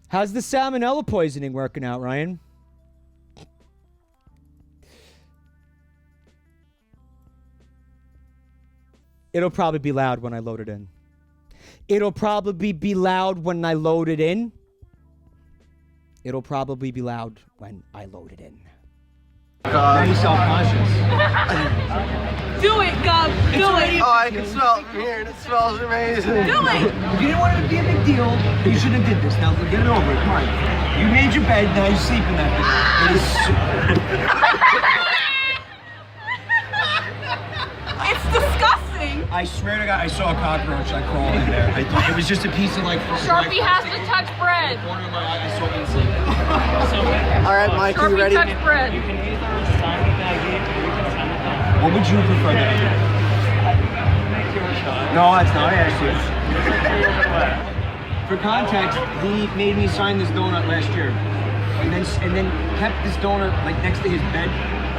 How's the salmonella poisoning working out, Ryan? It'll probably be loud when I load it in. It'll probably be loud when I load it in. It'll probably be loud when I load it in. Now you're self-conscious. Do it, Gov. Do it. Oh, I can smell it from here, and it smells amazing. Do it. If you didn't want it to be a big deal, you shouldn't have did this. Now, get it over it. Come on. You made your bed, now you sleep in that bed. It is It's disgusting. I swear to God, I saw a cockroach like crawl in there. It was just a piece of like. Sharpie has to touch bread. Corner of my eye, I saw insect. All right, Mike, you Sharpie ready? touch bread. What would you prefer that I do? No, that's not. I asked you. For context, he made me sign this donut last year, and then kept this donut like next to his bed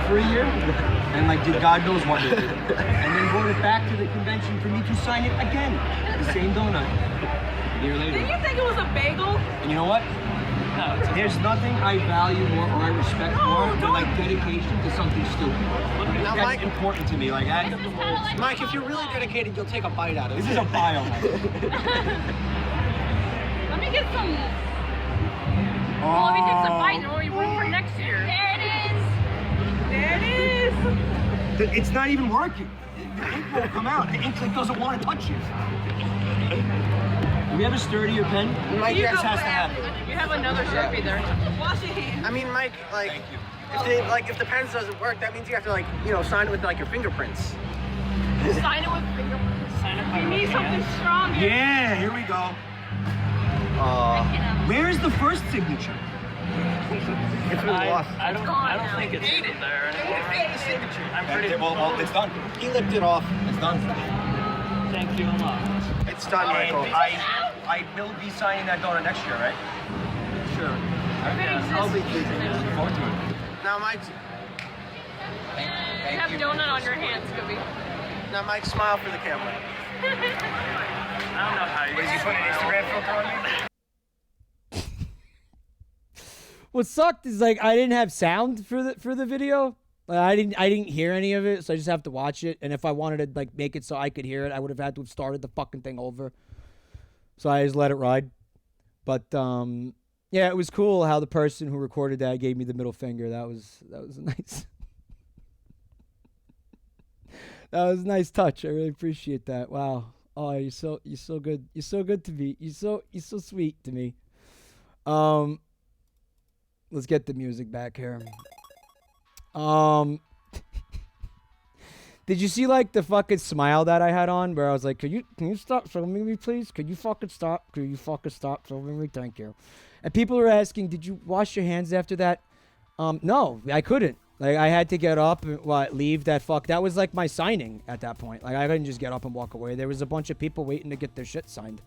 for a year, and like did God knows what with it, and then brought it back to the convention for me to sign it again, the same donut. A year later. Did you think it was a bagel? And you know what? There's nothing I value more or I respect more than like dedication to something stupid. Now, That's Mike, important to me. Like, Mike, if you're really dedicated, you'll take a bite out of it. this is a bio. Let me get some. Oh. Let me take some bites and we'll room for next year. There it is. There it is. It's not even working. The ink won't come out. The ink like doesn't want to touch you. Do we have a sturdier pen? Mike, You this go has to grab- happen. You have another Sharpie there. Wash your hands. I mean, Mike, like, if the pens doesn't work, that means you have to like, sign it with like your fingerprints. Sign it with fingerprints. You need something stronger. Yeah, here we go. Where is the first signature? It's been lost. I don't think it's in there anymore. I'm pretty. Well, it's done. He licked it off. It's done. Thank you a lot. It's done, And Michael. I will be signing that donut next year, right? Sure. I'll be looking forward to it. Now, Mike, You have donut on your hands, Scooby. smile for the camera. I don't know how you. Is he putting an Instagram filter on me? What sucked is like I didn't have sound for the video. Like, I didn't hear any of it, so I just have to watch it. And if I wanted to like make it so I could hear it, I would have had to have started the fucking thing over. So I just let it ride. But yeah, it was cool how the person who recorded that gave me the middle finger. That was nice. That was a nice touch. I really appreciate that. Wow. Oh, you're so good. You're so good to me. You're so sweet to me. Let's get the music back here. Did you see like the fucking smile that I had on where I was like, can you stop filming me, please? Could you fucking stop? Could you fucking stop filming me? Thank you. And people are asking, did you wash your hands after that? No, I couldn't. Like I had to get up and leave that fuck. That was like my signing at that point. Like I couldn't just get up and walk away. There was a bunch of people waiting to get their shit signed.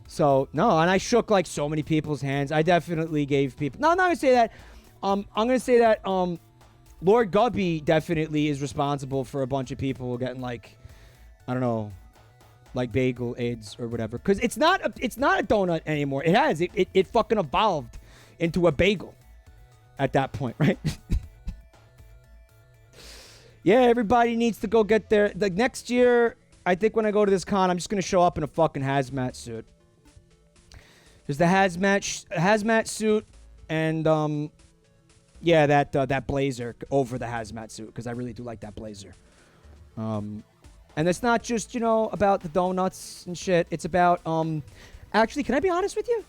So no, and I shook like so many people's hands. I definitely gave people. No, I'm not gonna say that. I'm gonna say that. Lord Gubby definitely is responsible for a bunch of people getting like, I don't know, like bagel AIDS or whatever. Because it's not a donut anymore. It fucking evolved into a bagel at that point, right? Yeah, everybody needs to go get their. Like next year, I think when I go to this con, I'm just gonna show up in a fucking hazmat suit. There's the hazmat suit and yeah, that blazer over the hazmat suit because I really do like that blazer. And it's not just about the donuts and shit. It's about actually, can I be honest with you?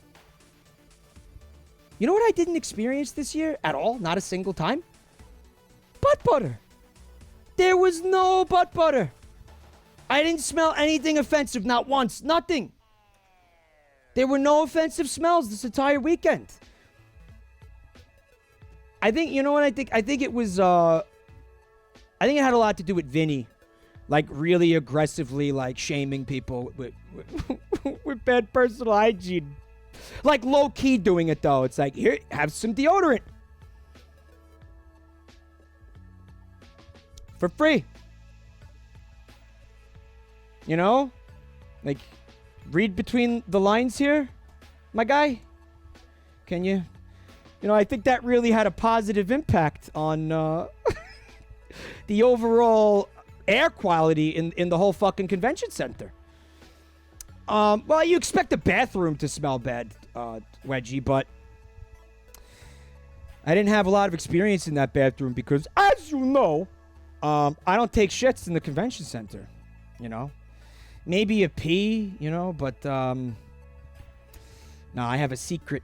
You know what I didn't experience this year at all? Not a single time. Butt butter. There was no butt butter. I didn't smell anything offensive, not once, nothing. There were no offensive smells this entire weekend. I think, you know what I think? I think it was, I think it had a lot to do with Vinny. Like, really aggressively, like, shaming people with with bad personal hygiene. Like, low-key doing it, though. It's like, here, have some deodorant. For free. You know? Like, read between the lines here, my guy. Can you? I think that really had a positive impact on the overall air quality in the whole fucking convention center. Well, you expect the bathroom to smell bad, Wedgie, but I didn't have a lot of experience in that bathroom because, as you know, I don't take shits in the convention center, Maybe a pee, but no, I have a secret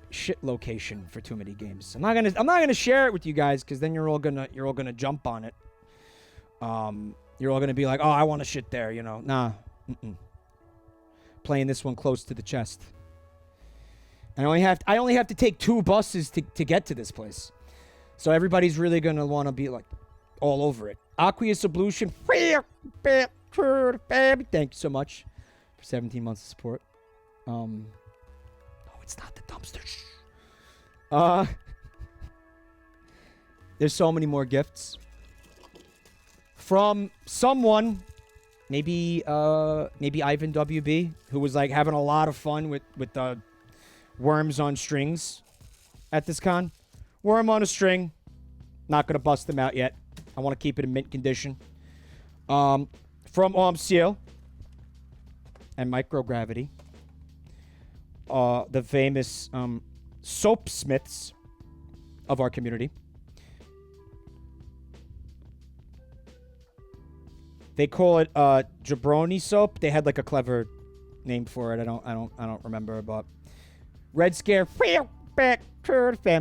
shit location for too many games. I'm not gonna share it with you guys because then you're all gonna jump on it. You're all gonna be like, oh, I want to shit there, you know. Nah. Playing this one close to the chest. And I only have to take 2 buses to get to this place. So everybody's really gonna want to be like all over it. Aqueous Ablution. Thank you so much for 17 months of support. Oh, it's not the dumpster. There's so many more gifts from someone, maybe Ivan WB, who was like having a lot of fun with the worms on strings at this con. Worm on a string. Not gonna bust them out yet. I want to keep it in mint condition. From Omciel and Microgravity. The famous soapsmiths of our community. They call it Jabroni soap. They had like a clever name for it. I don't remember, but Red Scare family.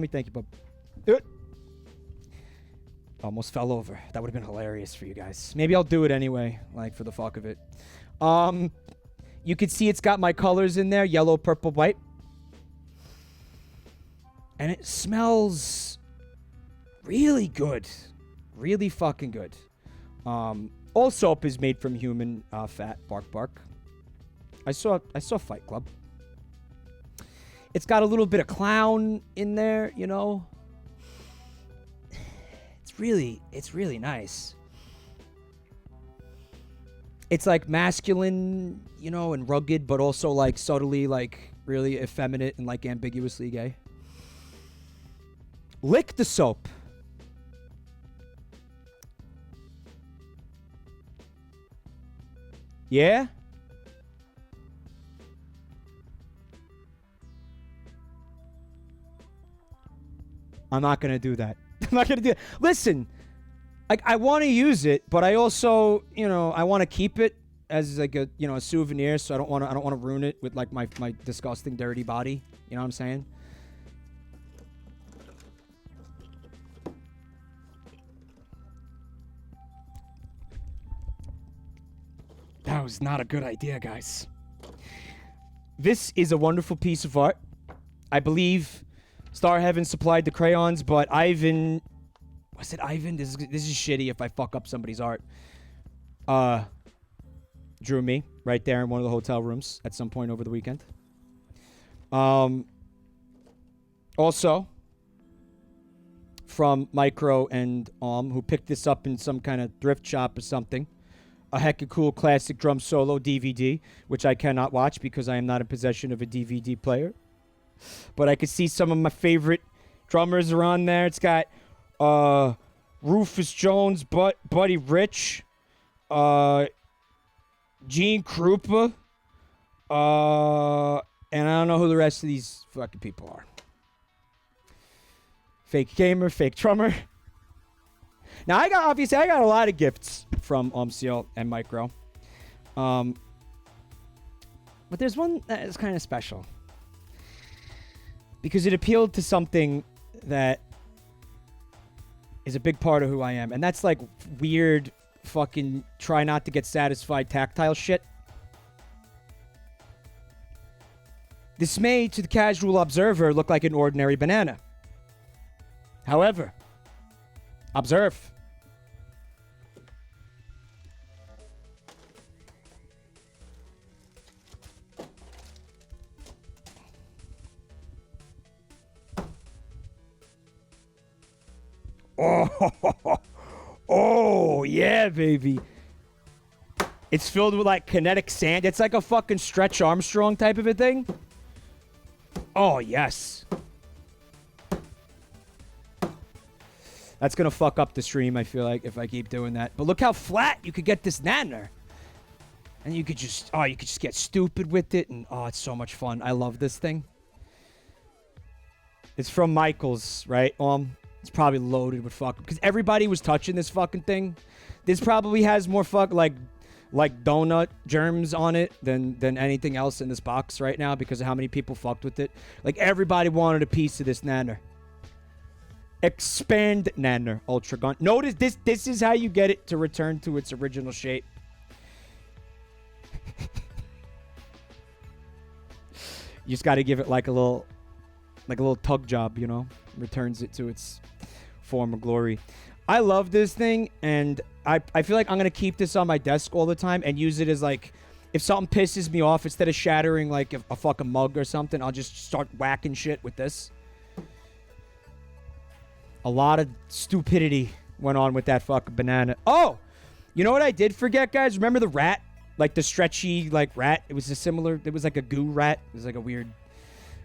Thank you, bub. Almost fell over. That would have been hilarious for you guys. Maybe I'll do it anyway, like for the fuck of it. You can see it's got my colors in there, yellow, purple, white. And it smells really good. Really fucking good. All soap is made from human fat. Bark. I saw Fight Club. It's got a little bit of clown in there, you know. It's really nice. It's like masculine, you know, and rugged, but also like subtly like really effeminate and like ambiguously gay. Lick the soap. Yeah? I'm not going to do that. I'm not going to do it. Listen, I want to use it, but I also, you know, I want to keep it as like a, you know, a souvenir, so I don't want to ruin it with like my disgusting dirty body. You know what I'm saying? That was not a good idea, guys. This is a wonderful piece of art. I believe Star Heaven supplied the crayons, but Ivan... Was it Ivan? This is shitty if I fuck up somebody's art. Drew me right there in one of the hotel rooms at some point over the weekend. Also, from Micro and who picked this up in some kind of thrift shop or something. A hecka cool classic drum solo DVD, which I cannot watch because I am not in possession of a DVD player. But I can see some of my favorite drummers are on there. It's got Rufus Jones, Buddy Rich, Gene Krupa, and I don't know who the rest of these fucking people are. Fake gamer, fake drummer. Now, I got a lot of gifts from Omciel and Micro. But there's one that is kind of special. Because it appealed to something that is a big part of who I am. And that's like weird fucking try not to get satisfied tactile shit. This may, to the casual observer, look like an ordinary banana. However, observe. Oh, yeah, baby. It's filled with like kinetic sand. It's like a fucking Stretch Armstrong type of a thing. Oh, yes. That's going to fuck up the stream, I feel like, if I keep doing that. But look how flat you could get this nanner. And you could just get stupid with it. And, it's so much fun. I love this thing. It's from Michael's, right? It's probably loaded with fuck. Because everybody was touching this fucking thing. This probably has more like donut germs on it than anything else in this box right now because of how many people fucked with it. Like, everybody wanted a piece of this nanner. Expand Nanner Ultra Gun. Notice this is how you get it to return to its original shape. You just got to give it like a little tug job, you know? Returns it to its former glory. I love this thing, and I feel like I'm going to keep this on my desk all the time and use it as like, if something pisses me off, instead of shattering like a fucking mug or something, I'll just start whacking shit with this. A lot of stupidity went on with that fucking banana. Oh! You know what I did forget, guys? Remember the rat? Like the stretchy, like, rat? It was it was like a goo rat. It was like a weird...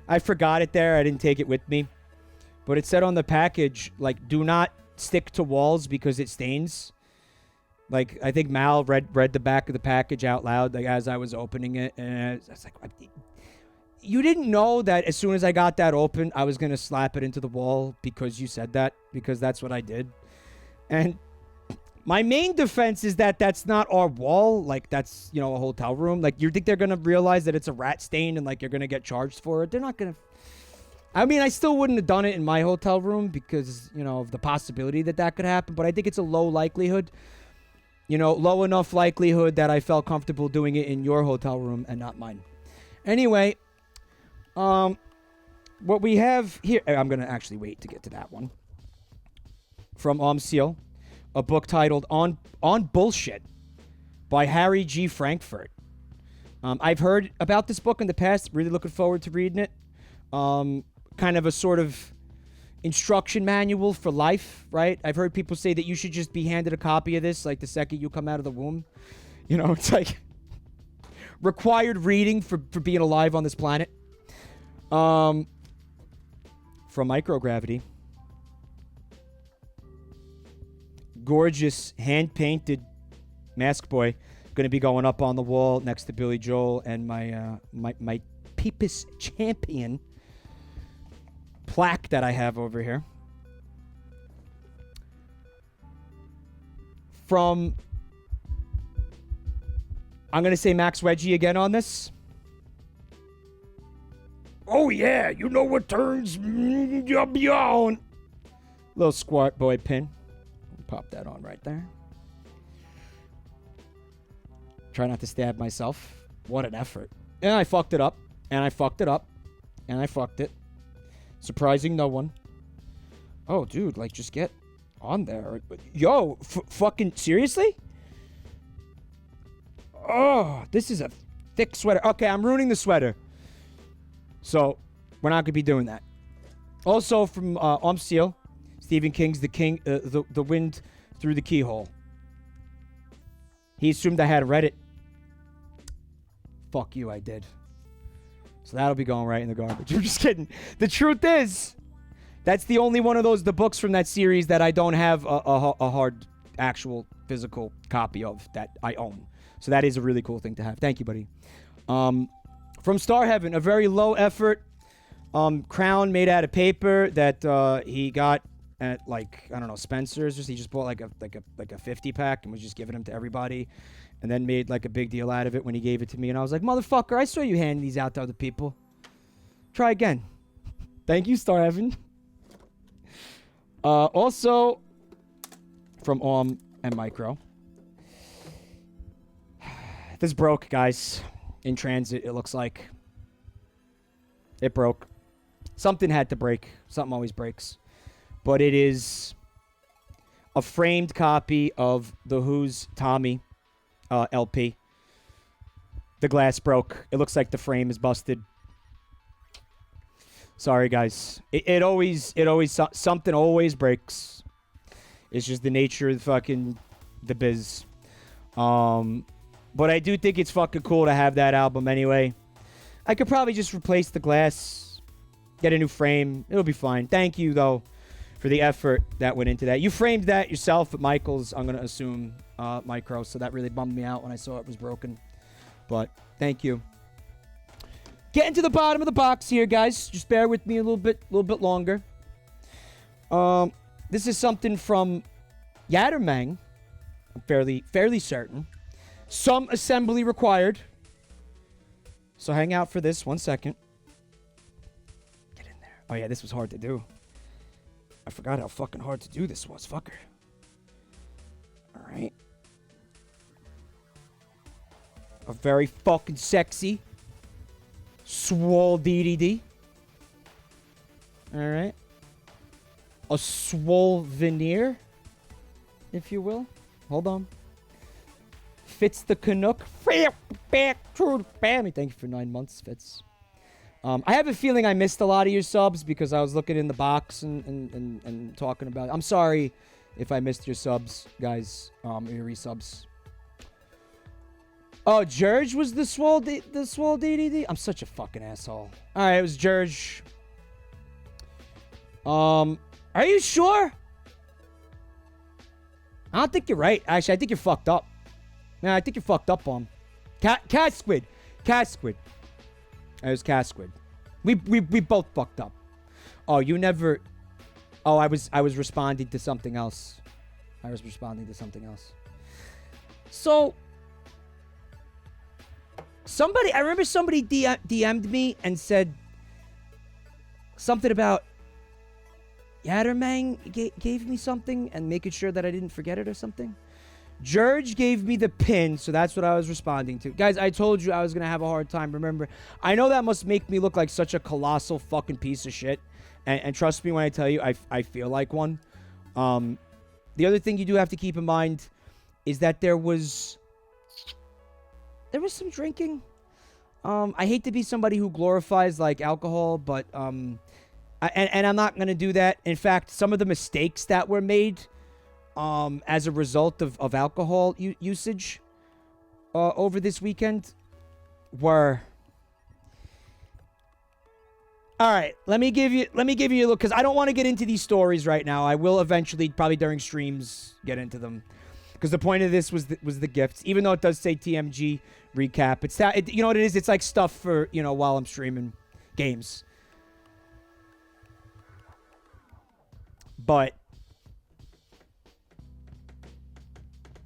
I forgot it there. I didn't take it with me. But it said on the package, like, do not stick to walls because it stains. Like, I think Mal read the back of the package out loud, like, as I was opening it. And I was like, you didn't know that as soon as I got that open, I was going to slap it into the wall because you said that? Because that's what I did. And my main defense is that that's not our wall. Like, that's, you know, a hotel room. Like, you think they're going to realize that it's a rat stain and, like, you're going to get charged for it? They're not going to... I mean, I still wouldn't have done it in my hotel room because, you know, of the possibility that could happen. But I think it's a low likelihood. You know, low enough likelihood that I felt comfortable doing it in your hotel room and not mine. Anyway, what we have here... I'm going to actually wait to get to that one. From Seal, a book titled On Bullshit by Harry G. Frankfurt. I've heard about this book in the past. Really looking forward to reading it. Kind of a sort of instruction manual for life, right? I've heard people say that you should just be handed a copy of this like the second you come out of the womb. You know, it's like required reading for being alive on this planet. From Microgravity. Gorgeous hand-painted mask boy. Going to be going up on the wall next to Billy Joel and my Peepus Champion plaque that I have over here. From, I'm going to say Max Wedgie again on this. Oh yeah, you know what turns me on. Little squat boy pin. Pop that on right there. Try not to stab myself. What an effort. And I fucked it up. And I fucked it up. And I fucked it. Surprising no one. Oh, dude, like, just get on there. Yo, fucking, seriously? Oh, this is a thick sweater. Okay, I'm ruining the sweater. So, we're not going to be doing that. Also, from Seal, Stephen King's The Wind Through the Keyhole. He assumed I had read it. Fuck you, I did. So that'll be going right in the garbage. I'm just kidding. The truth is, that's the only one of the books from that series that I don't have a hard, actual, physical copy of that I own. So that is a really cool thing to have. Thank you, buddy. From Star Heaven, a very low effort crown made out of paper that he got at, like, I don't know, Spencer's. He just bought like a 50 pack and was just giving them to everybody, and then made like a big deal out of it when he gave it to me. And I was like, motherfucker, I saw you handing these out to other people. Try again. Thank you, Star Heaven. Also from and Micro. This broke, guys. In transit, it looks like. It broke. Something had to break. Something always breaks. But it is a framed copy of The Who's Tommy LP. The glass broke. It looks like the frame is busted. Sorry, guys. It always something always breaks. It's just the nature of the biz. But I do think it's fucking cool to have that album anyway. I could probably just replace the glass, get a new frame. It'll be fine. Thank you, though, for the effort that went into that. You framed that yourself at Michael's, I'm going to assume, Micro, so that really bummed me out when I saw it was broken. But thank you. Getting to the bottom of the box here, guys. Just bear with me a little bit longer. This is something from Yattermang. I'm fairly certain. Some assembly required. So hang out for this 1 second. Get in there. Oh yeah, this was hard to do. I forgot how fucking hard to do this was. Fucker. All right. A very fucking sexy swole DDD. All right. A swole veneer, if you will. Hold on. Fitz the Canuck. Back to the family. Thank you for 9 months, Fitz. I have a feeling I missed a lot of your subs because I was looking in the box and talking about it. I'm sorry if I missed your subs, guys. Your resubs. Oh, Jerge was the swole DDD? I'm such a fucking asshole. Alright, it was Jerge. Are you sure? I don't think you're right. Actually, I think you're fucked up. Man, I think you're fucked up on. Cat Squid. Cat Squid. It was Cat Squid. We both fucked up. Oh, you never... Oh, I was responding to something else. I was responding to something else. So... I remember somebody DM'd me and said something about Yattermang gave me something and making sure that I didn't forget it or something. Jerge gave me the pin, so that's what I was responding to. Guys, I told you I was going to have a hard time. Remember, I know that must make me look like such a colossal fucking piece of shit. And trust me when I tell you, I feel like one. The other thing you do have to keep in mind is that there was some drinking. I hate to be somebody who glorifies like alcohol, but and I'm not gonna do that. In fact, some of the mistakes that were made as a result of alcohol usage over this weekend were. All right, let me give you a look because I don't want to get into these stories right now. I will eventually, probably during streams, get into them. Because the point of this was the gifts, even though it does say TMG recap. It's that you know what it is. It's like stuff for while I'm streaming games. But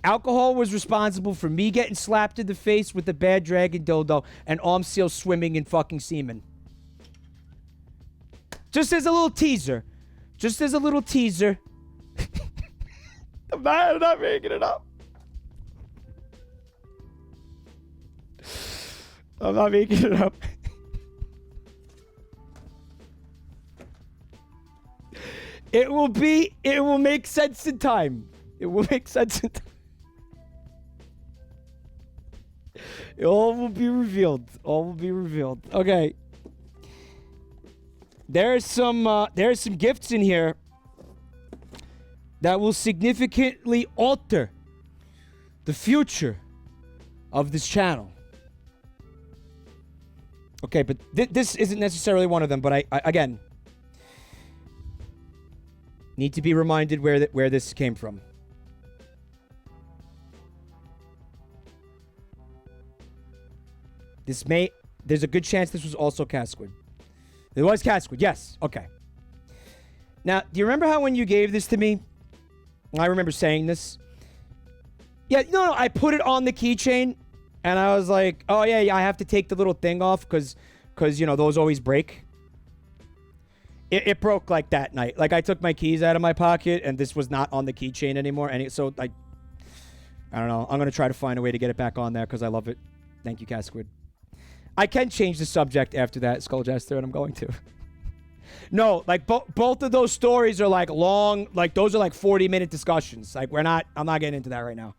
alcohol was responsible for me getting slapped in the face with the bad dragon dildo and Omseal swimming in fucking semen. Just as a little teaser. I'm not making it up. I'm not making it up. It will make sense in time. It will make sense in time. All will be revealed. Okay. There's some gifts in here that will significantly alter the future of this channel. Okay, but this isn't necessarily one of them, but I again need to be reminded where this came from. There's a good chance this was also Cat Squid. It was Cat Squid, yes. Okay. Now, do you remember how when you gave this to me, I remember saying this? Yeah, no, I put it on the keychain, and I was like, oh, yeah, I have to take the little thing off, because those always break. It broke like that night. Like, I took my keys out of my pocket, and this was not on the keychain anymore, and so, I don't know. I'm going to try to find a way to get it back on there, because I love it. Thank you, Cat Squid. I can change the subject after that, Skull Jester, and I'm going to. No, like both of those stories are like long, like those are like 40-minute discussions. Like I'm not getting into that right now.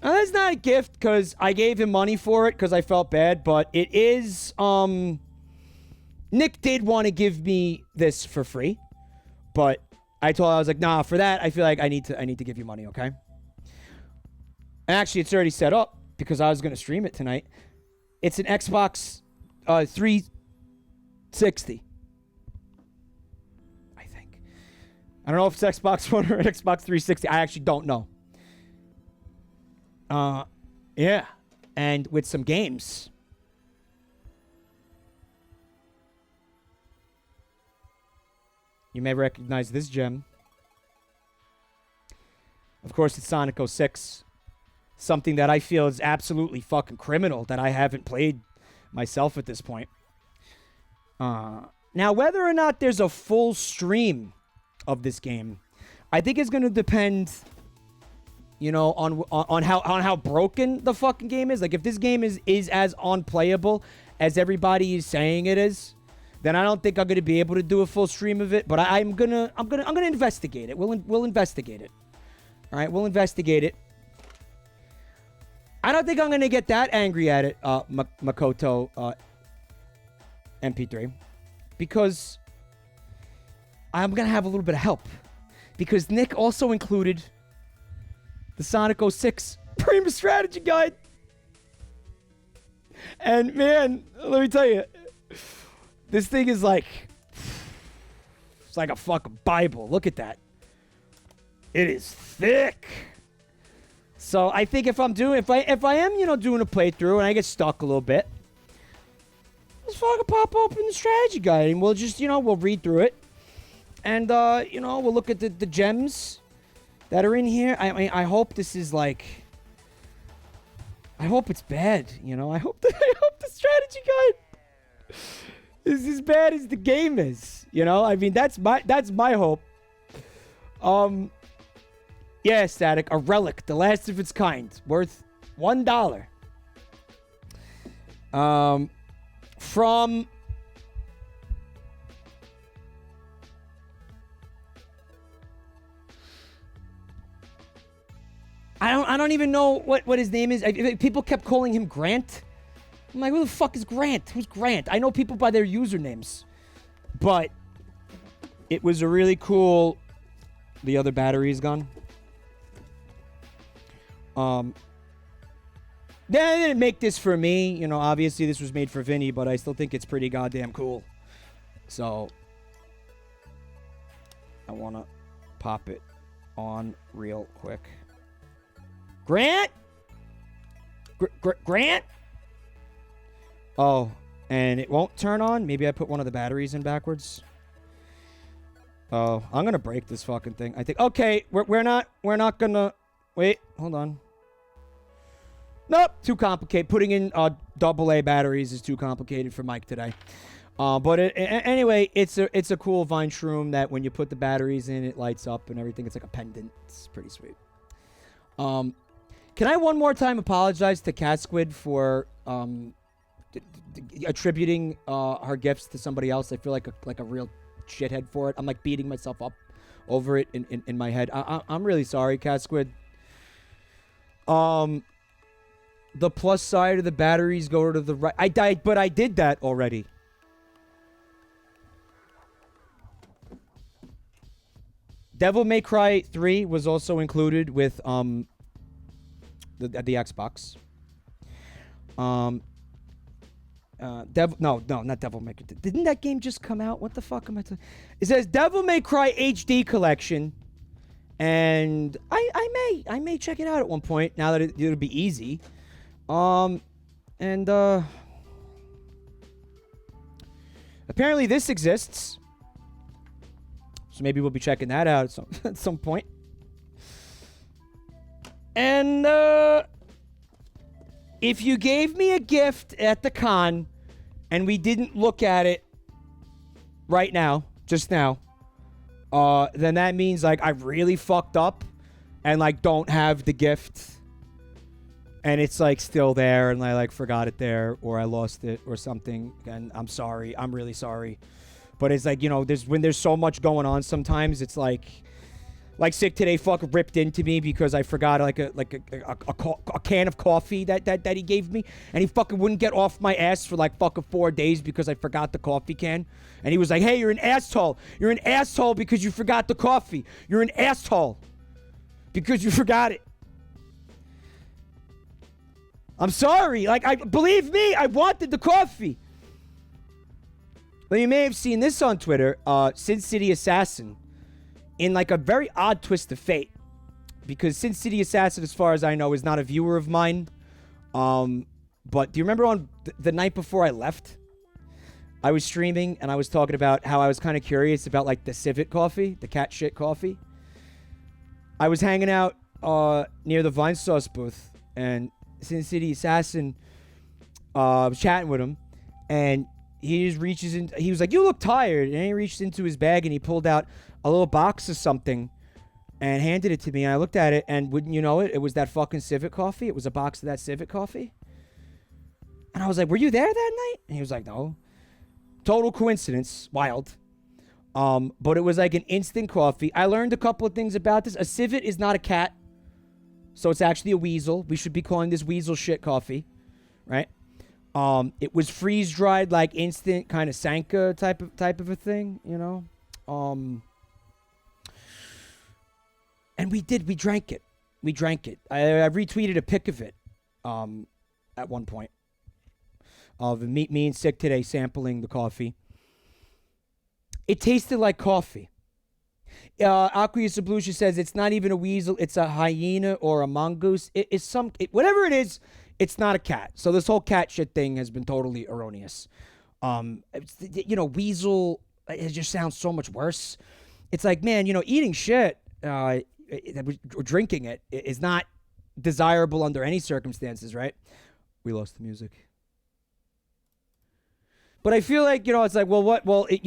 That's not a gift because I gave him money for it because I felt bad, but it is, Nick did want to give me this for free, but I was like, nah, for that, I feel like I need to give you money, okay? And actually, it's already set up. Because I was going to stream it tonight. It's an Xbox 360. I think. I don't know if it's Xbox One or Xbox 360. I actually don't know. Yeah. And with some games. You may recognize this gem. Of course, it's Sonic 06. Something that I feel is absolutely fucking criminal that I haven't played myself at this point. Yeah, Now, whether or not there's a full stream of this game, I think it's going to depend, you know, on how broken the fucking game is. Like, if this game is as unplayable as everybody is saying it is, then I don't think I'm going to be able to do a full stream of it. But I'm gonna investigate it. We'll investigate it. All right, we'll investigate it. I don't think I'm going to get that angry at it, Makoto MP3, because I'm going to have a little bit of help. Because Nick also included the Sonic 06 Prima Strategy Guide. And man, let me tell you, this thing is like, it's like a fucking Bible. Look at that. It is thick. So I think if I am, you know, doing a playthrough and I get stuck a little bit, let's fucking pop open the strategy guide and we'll just, you know, we'll read through it. And, you know, we'll look at the gems that are in here. I mean, I hope this is like, I hope it's bad, you know. I hope the strategy guide is as bad as the game is, you know. I mean, that's my hope. Yeah, Static, a relic, the last of its kind, worth $1. From I don't even know what his name is. People kept calling him Grant. I'm like, who the fuck is Grant? Who's Grant? I know people by their usernames. But it was a really cool... The other battery is gone. They didn't make this for me. You know, obviously this was made for Vinny, but I still think it's pretty goddamn cool. So, I want to pop it on real quick. Grant? Grant? Oh, and it won't turn on? Maybe I put one of the batteries in backwards? Oh, I'm gonna break this fucking thing. I think. Okay, we're not gonna... Wait, hold on. Nope, too complicated. Putting in AA batteries is too complicated for Mike today. But anyway, it's a cool Vine Shroom that when you put the batteries in, it lights up and everything. It's like a pendant. It's pretty sweet. Can I one more time apologize to Cat Squid for attributing her gifts to somebody else? I feel like a real shithead for it. I'm like beating myself up over it in my head. I'm really sorry, Cat Squid. The plus side of the batteries go to the right. I died, but I did that already. Devil May Cry 3 was also included with the Xbox. No, not Devil May Cry. Didn't that game just come out? What the fuck am I talking? It says Devil May Cry HD Collection, and I may check it out at one point now that it'll be easy. Apparently this exists. So maybe we'll be checking that out at some point. And, if you gave me a gift at the con and we didn't look at it right now, just now, then that means, like, I really fucked up and, like, don't have the gift. And it's, like, still there, and I, like, forgot it there, or I lost it, or something. And I'm sorry. I'm really sorry. But it's, like, you know, when there's so much going on sometimes, it's, like Sick today fucking ripped into me because I forgot, like, a can of coffee that he gave me. And he fucking wouldn't get off my ass for, like, fucking 4 days because I forgot the coffee can. And he was like, hey, you're an asshole. You're an asshole because you forgot the coffee. You're an asshole because you forgot it. I'm sorry. Like, believe me, I wanted the coffee. Well, you may have seen this on Twitter. Sin City Assassin, in like a very odd twist of fate, because Sin City Assassin, as far as I know, is not a viewer of mine. But do you remember on the night before I left, I was streaming and I was talking about how I was kind of curious about like the Civet coffee, the cat shit coffee. I was hanging out near the Vine Sauce booth, and Sin City Assassin was chatting with him, and he just reaches in. He was like, "You look tired," and he reached into his bag and he pulled out a little box of something and handed it to me. And I looked at it, and wouldn't you know it, it was that fucking Civic coffee. It was a box of that Civic coffee. And I was like, "Were you there that night?" And he was like, "No." Total coincidence, wild. But it was like an instant coffee. I learned a couple of things about this. A civet is not a cat, so it's actually a weasel. We should be calling this weasel shit coffee, right? It was freeze dried, like instant kind of Sanka type of a thing, you know. And we drank it. I retweeted a pic of it, at one point. Of me and Sick today sampling the coffee. It tasted like coffee. Aqueous Ablution says it's not even a weasel, it's a hyena or a mongoose. Whatever it is, it's not a cat. So this whole cat shit thing has been totally erroneous. Weasel, it just sounds so much worse. It's like, man, eating shit or drinking it is not desirable under any circumstances, right? We lost the music. But I feel like, it's like, well, what? Well, if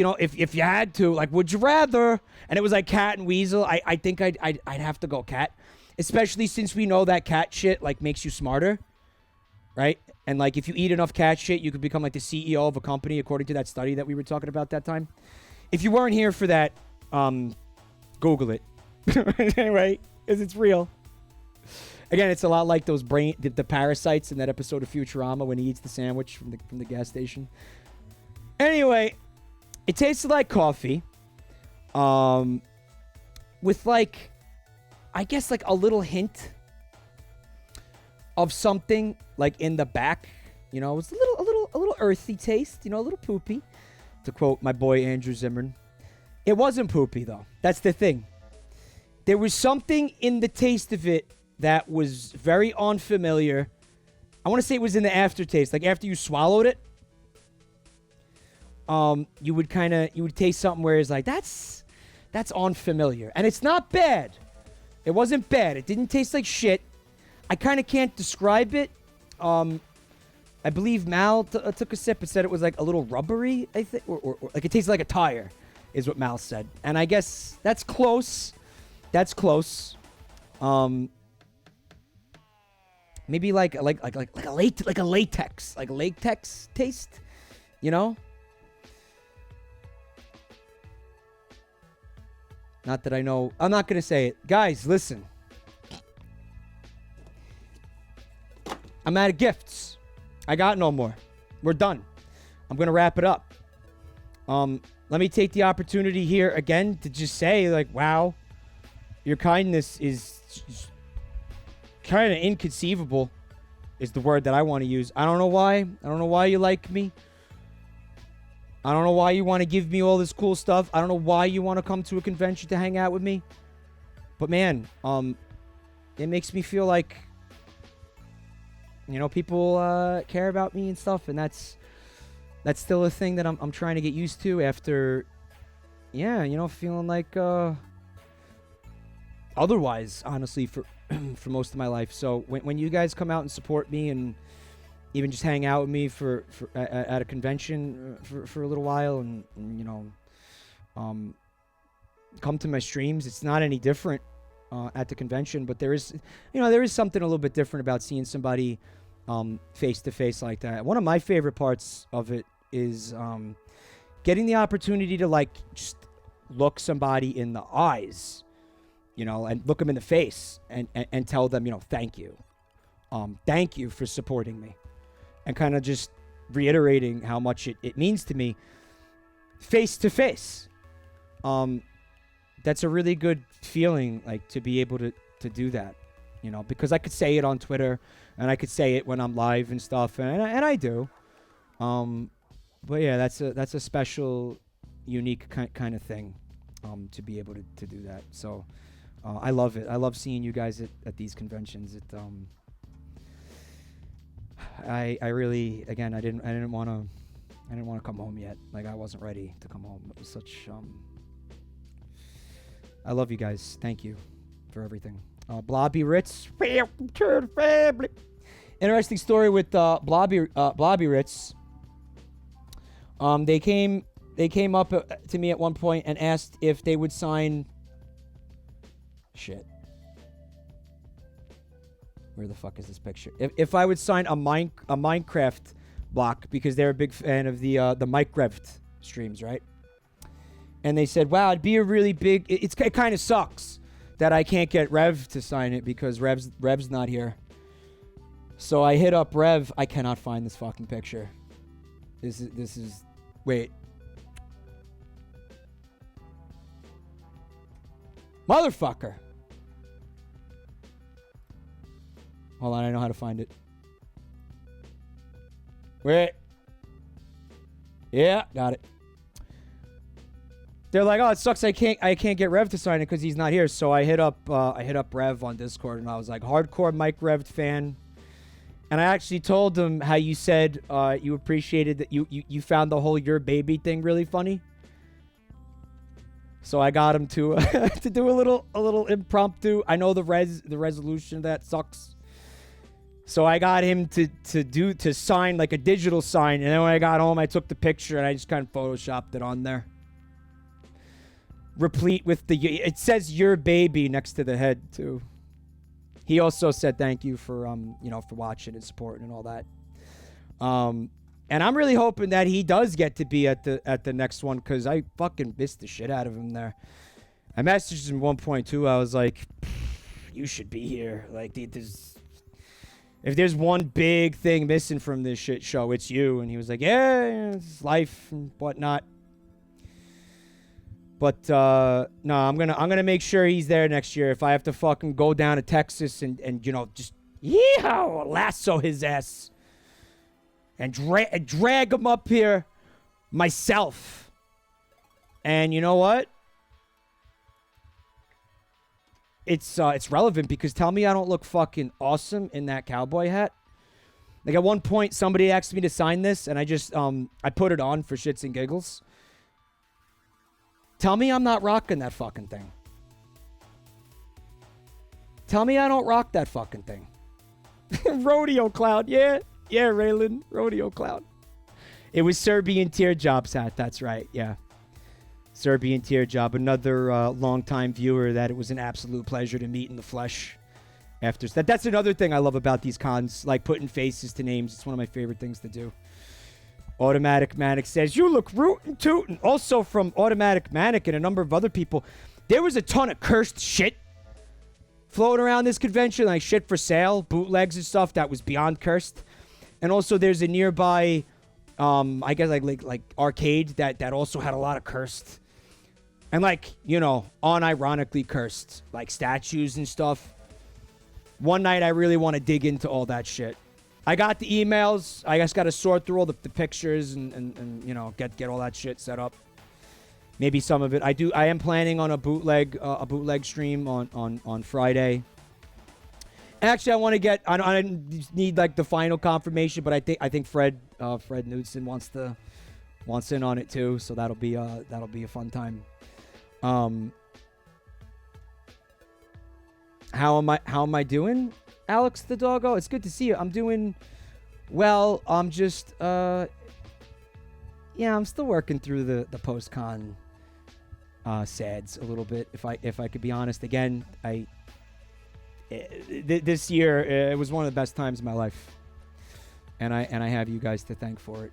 you had to, like, would you rather? And it was like cat and weasel. I think I'd have to go cat, especially since we know that cat shit like makes you smarter, right? And like if you eat enough cat shit, you could become like the CEO of a company, according to that study that we were talking about that time. If you weren't here for that, Google it, right? Because it's real. Again, it's a lot like those the parasites in that episode of Futurama when he eats the sandwich from the gas station. Anyway, it tasted like coffee, with like, I guess like a little hint of something like in the back. It was a little earthy taste. A little poopy, to quote my boy Andrew Zimmern. It wasn't poopy though. That's the thing. There was something in the taste of it that was very unfamiliar. I want to say it was in the aftertaste, like after you swallowed it. You would taste something where it's like, that's unfamiliar. And it's not bad. It wasn't bad. It didn't taste like shit. I kind of can't describe it. I believe Mal took a sip and said it was like a little rubbery, I think. Or like it tasted like a tire, is what Mal said. And I guess that's close. That's close. Maybe like a latex taste, Not that I know. I'm not going to say it. Guys, listen. I'm out of gifts. I got no more. We're done. I'm going to wrap it up. Let me take the opportunity here again to just say, like, wow, your kindness is kind of inconceivable is the word that I want to use. I don't know why. I don't know why you like me. I don't know why you want to give me all this cool stuff. I don't know why you want to come to a convention to hang out with me. But man, it makes me feel like, people care about me and stuff, and that's still a thing that I'm trying to get used to after, feeling like otherwise, honestly, for for most of my life. So when you guys come out and support me and even just hang out with me at a convention for a little while and come to my streams, it's not any different at the convention, but there is something a little bit different about seeing somebody face to face like that. One of my favorite parts of it is getting the opportunity to like just look somebody in the eyes, and look them in the face and tell them, thank you. Thank you for supporting me. And kind of just reiterating how much it means to me face to face. That's a really good feeling, like, to be able to do that, because I could say it on Twitter and I could say it when I'm live and stuff, and I do. But yeah, that's a special, unique kind of thing, to be able to do that. So I love it. I love seeing you guys at these conventions. I really, again, I didn't want to come home yet. Like, I wasn't ready to come home. It was such I love you guys. Thank you for everything. Blobby Ritz, interesting story with Blobby Ritz. They came up to me at one point and asked if they would sign. Shit. Where the fuck is this picture? If I would sign a Minecraft block, because they're a big fan of the Minecraft streams, right? And they said, "Wow, it'd be a really big." It kind of sucks that I can't get Rev to sign it because Rev's not here. So I hit up Rev. I cannot find this fucking picture. This is. Wait. Motherfucker. Hold on, I know how to find it. Wait. Yeah, got it. They're like, "Oh, it sucks. I can't get Rev to sign it because he's not here." So I hit up Rev on Discord, and I was like, "Hardcore Mike Rev fan." And I actually told him how you said you appreciated that you found the whole "your baby" thing really funny. So I got him to to do a little impromptu. I know the resolution of that sucks. So I got him to sign like a digital sign, and then when I got home, I took the picture and I just kind of photoshopped it on there, replete with it says "your baby" next to the head too. He also said thank you for for watching and supporting and all that. And I'm really hoping that he does get to be at the next one, because I fucking missed the shit out of him there. I messaged him 1.2. I was like, "You should be here. Like, if there's one big thing missing from this shit show, it's you." And he was like, "Yeah, it's life and whatnot." But no, I'm gonna make sure he's there next year. If I have to fucking go down to Texas and just lasso his ass and drag him up here myself. And you know what? It's relevant, because tell me I don't look fucking awesome in that cowboy hat. Like, at one point somebody asked me to sign this, and I just I put it on for shits and giggles. Tell me I'm not rocking that fucking thing. Tell me I don't rock that fucking thing. Rodeo Cloud, yeah, Raylan, Rodeo Cloud. It was Serbian Teardrop's hat, that's right, yeah. Serbian Teardrop, another longtime viewer that it was an absolute pleasure to meet in the flesh. After that, that's another thing I love about these cons, like putting faces to names. It's one of my favorite things to do. Automatic Manic says, "You look rootin' tootin'." Also from Automatic Manic and a number of other people, there was a ton of cursed shit floating around this convention, like shit for sale, bootlegs and stuff that was beyond cursed. And also there's a nearby, I guess like arcade that also had a lot of cursed. And like, unironically cursed, like statues and stuff. One night I really want to dig into all that shit. I got the emails. I just got to sort through all the pictures and get all that shit set up. Maybe some of it. I am planning on a bootleg stream on Friday. Actually, I want to get. I need like the final confirmation, but I think Fred Knudsen wants in on it too. So that'll be a fun time. How am I doing, Alex the doggo? It's good to see you. I'm doing well. I'm just I'm still working through the post-con sads a little bit. If I could be honest, again, this year it was one of the best times of my life, and I have you guys to thank for it.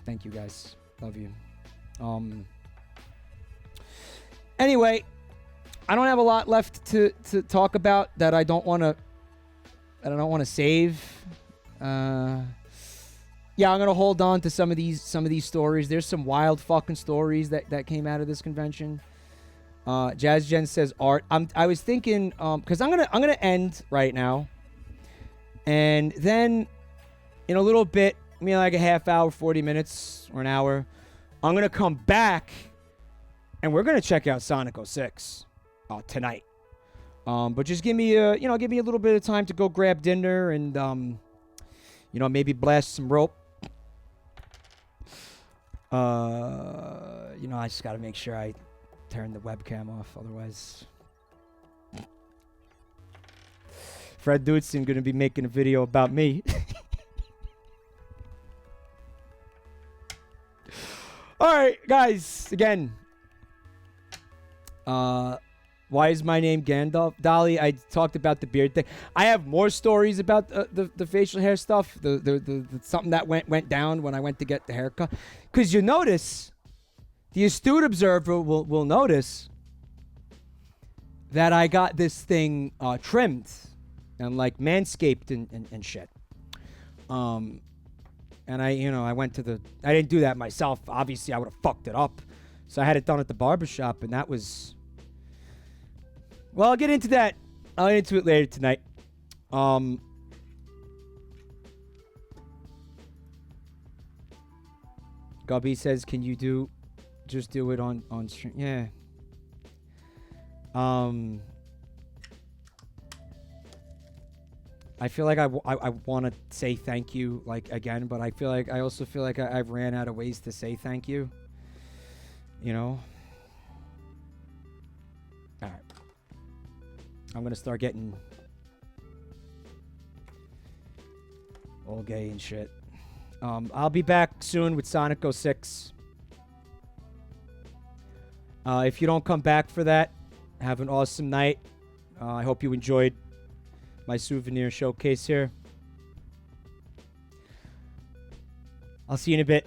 Thank you guys. Love you. Anyway, I don't have a lot left to talk about that I don't want to save. Yeah, I'm gonna hold on to some of these stories. There's some wild fucking stories that came out of this convention. Jazz Jen says art. I was thinking because I'm gonna end right now, and then in a little bit, like a half hour, 40 minutes or an hour, I'm gonna come back, and we're gonna check out Sonic 06 tonight. But just give me a little bit of time to go grab dinner and maybe blast some rope. I just gotta make sure I turn the webcam off, otherwise. Fred Knudsen gonna be making a video about me. right, guys. Again. Why is my name Gandalf? Dolly, I talked about the beard thing. I have more stories about the facial hair stuff. The something that went down when I went to get the haircut. Because you notice, the astute observer will notice that I got this thing trimmed and like manscaped and shit. And I went to I didn't do that myself. Obviously, I would have fucked it up. So I had it done at the barbershop, and that was... Well, I'll get into that. I'll get into it later tonight. Gubby says, "Can you just do it on stream?" Yeah. I feel like I want to say thank you like again, but I also feel like I've ran out of ways to say thank you. You know. All right. I'm going to start getting all gay and shit. I'll be back soon with Sonic 06. If you don't come back for that, have an awesome night. I hope you enjoyed my souvenir showcase here. I'll see you in a bit.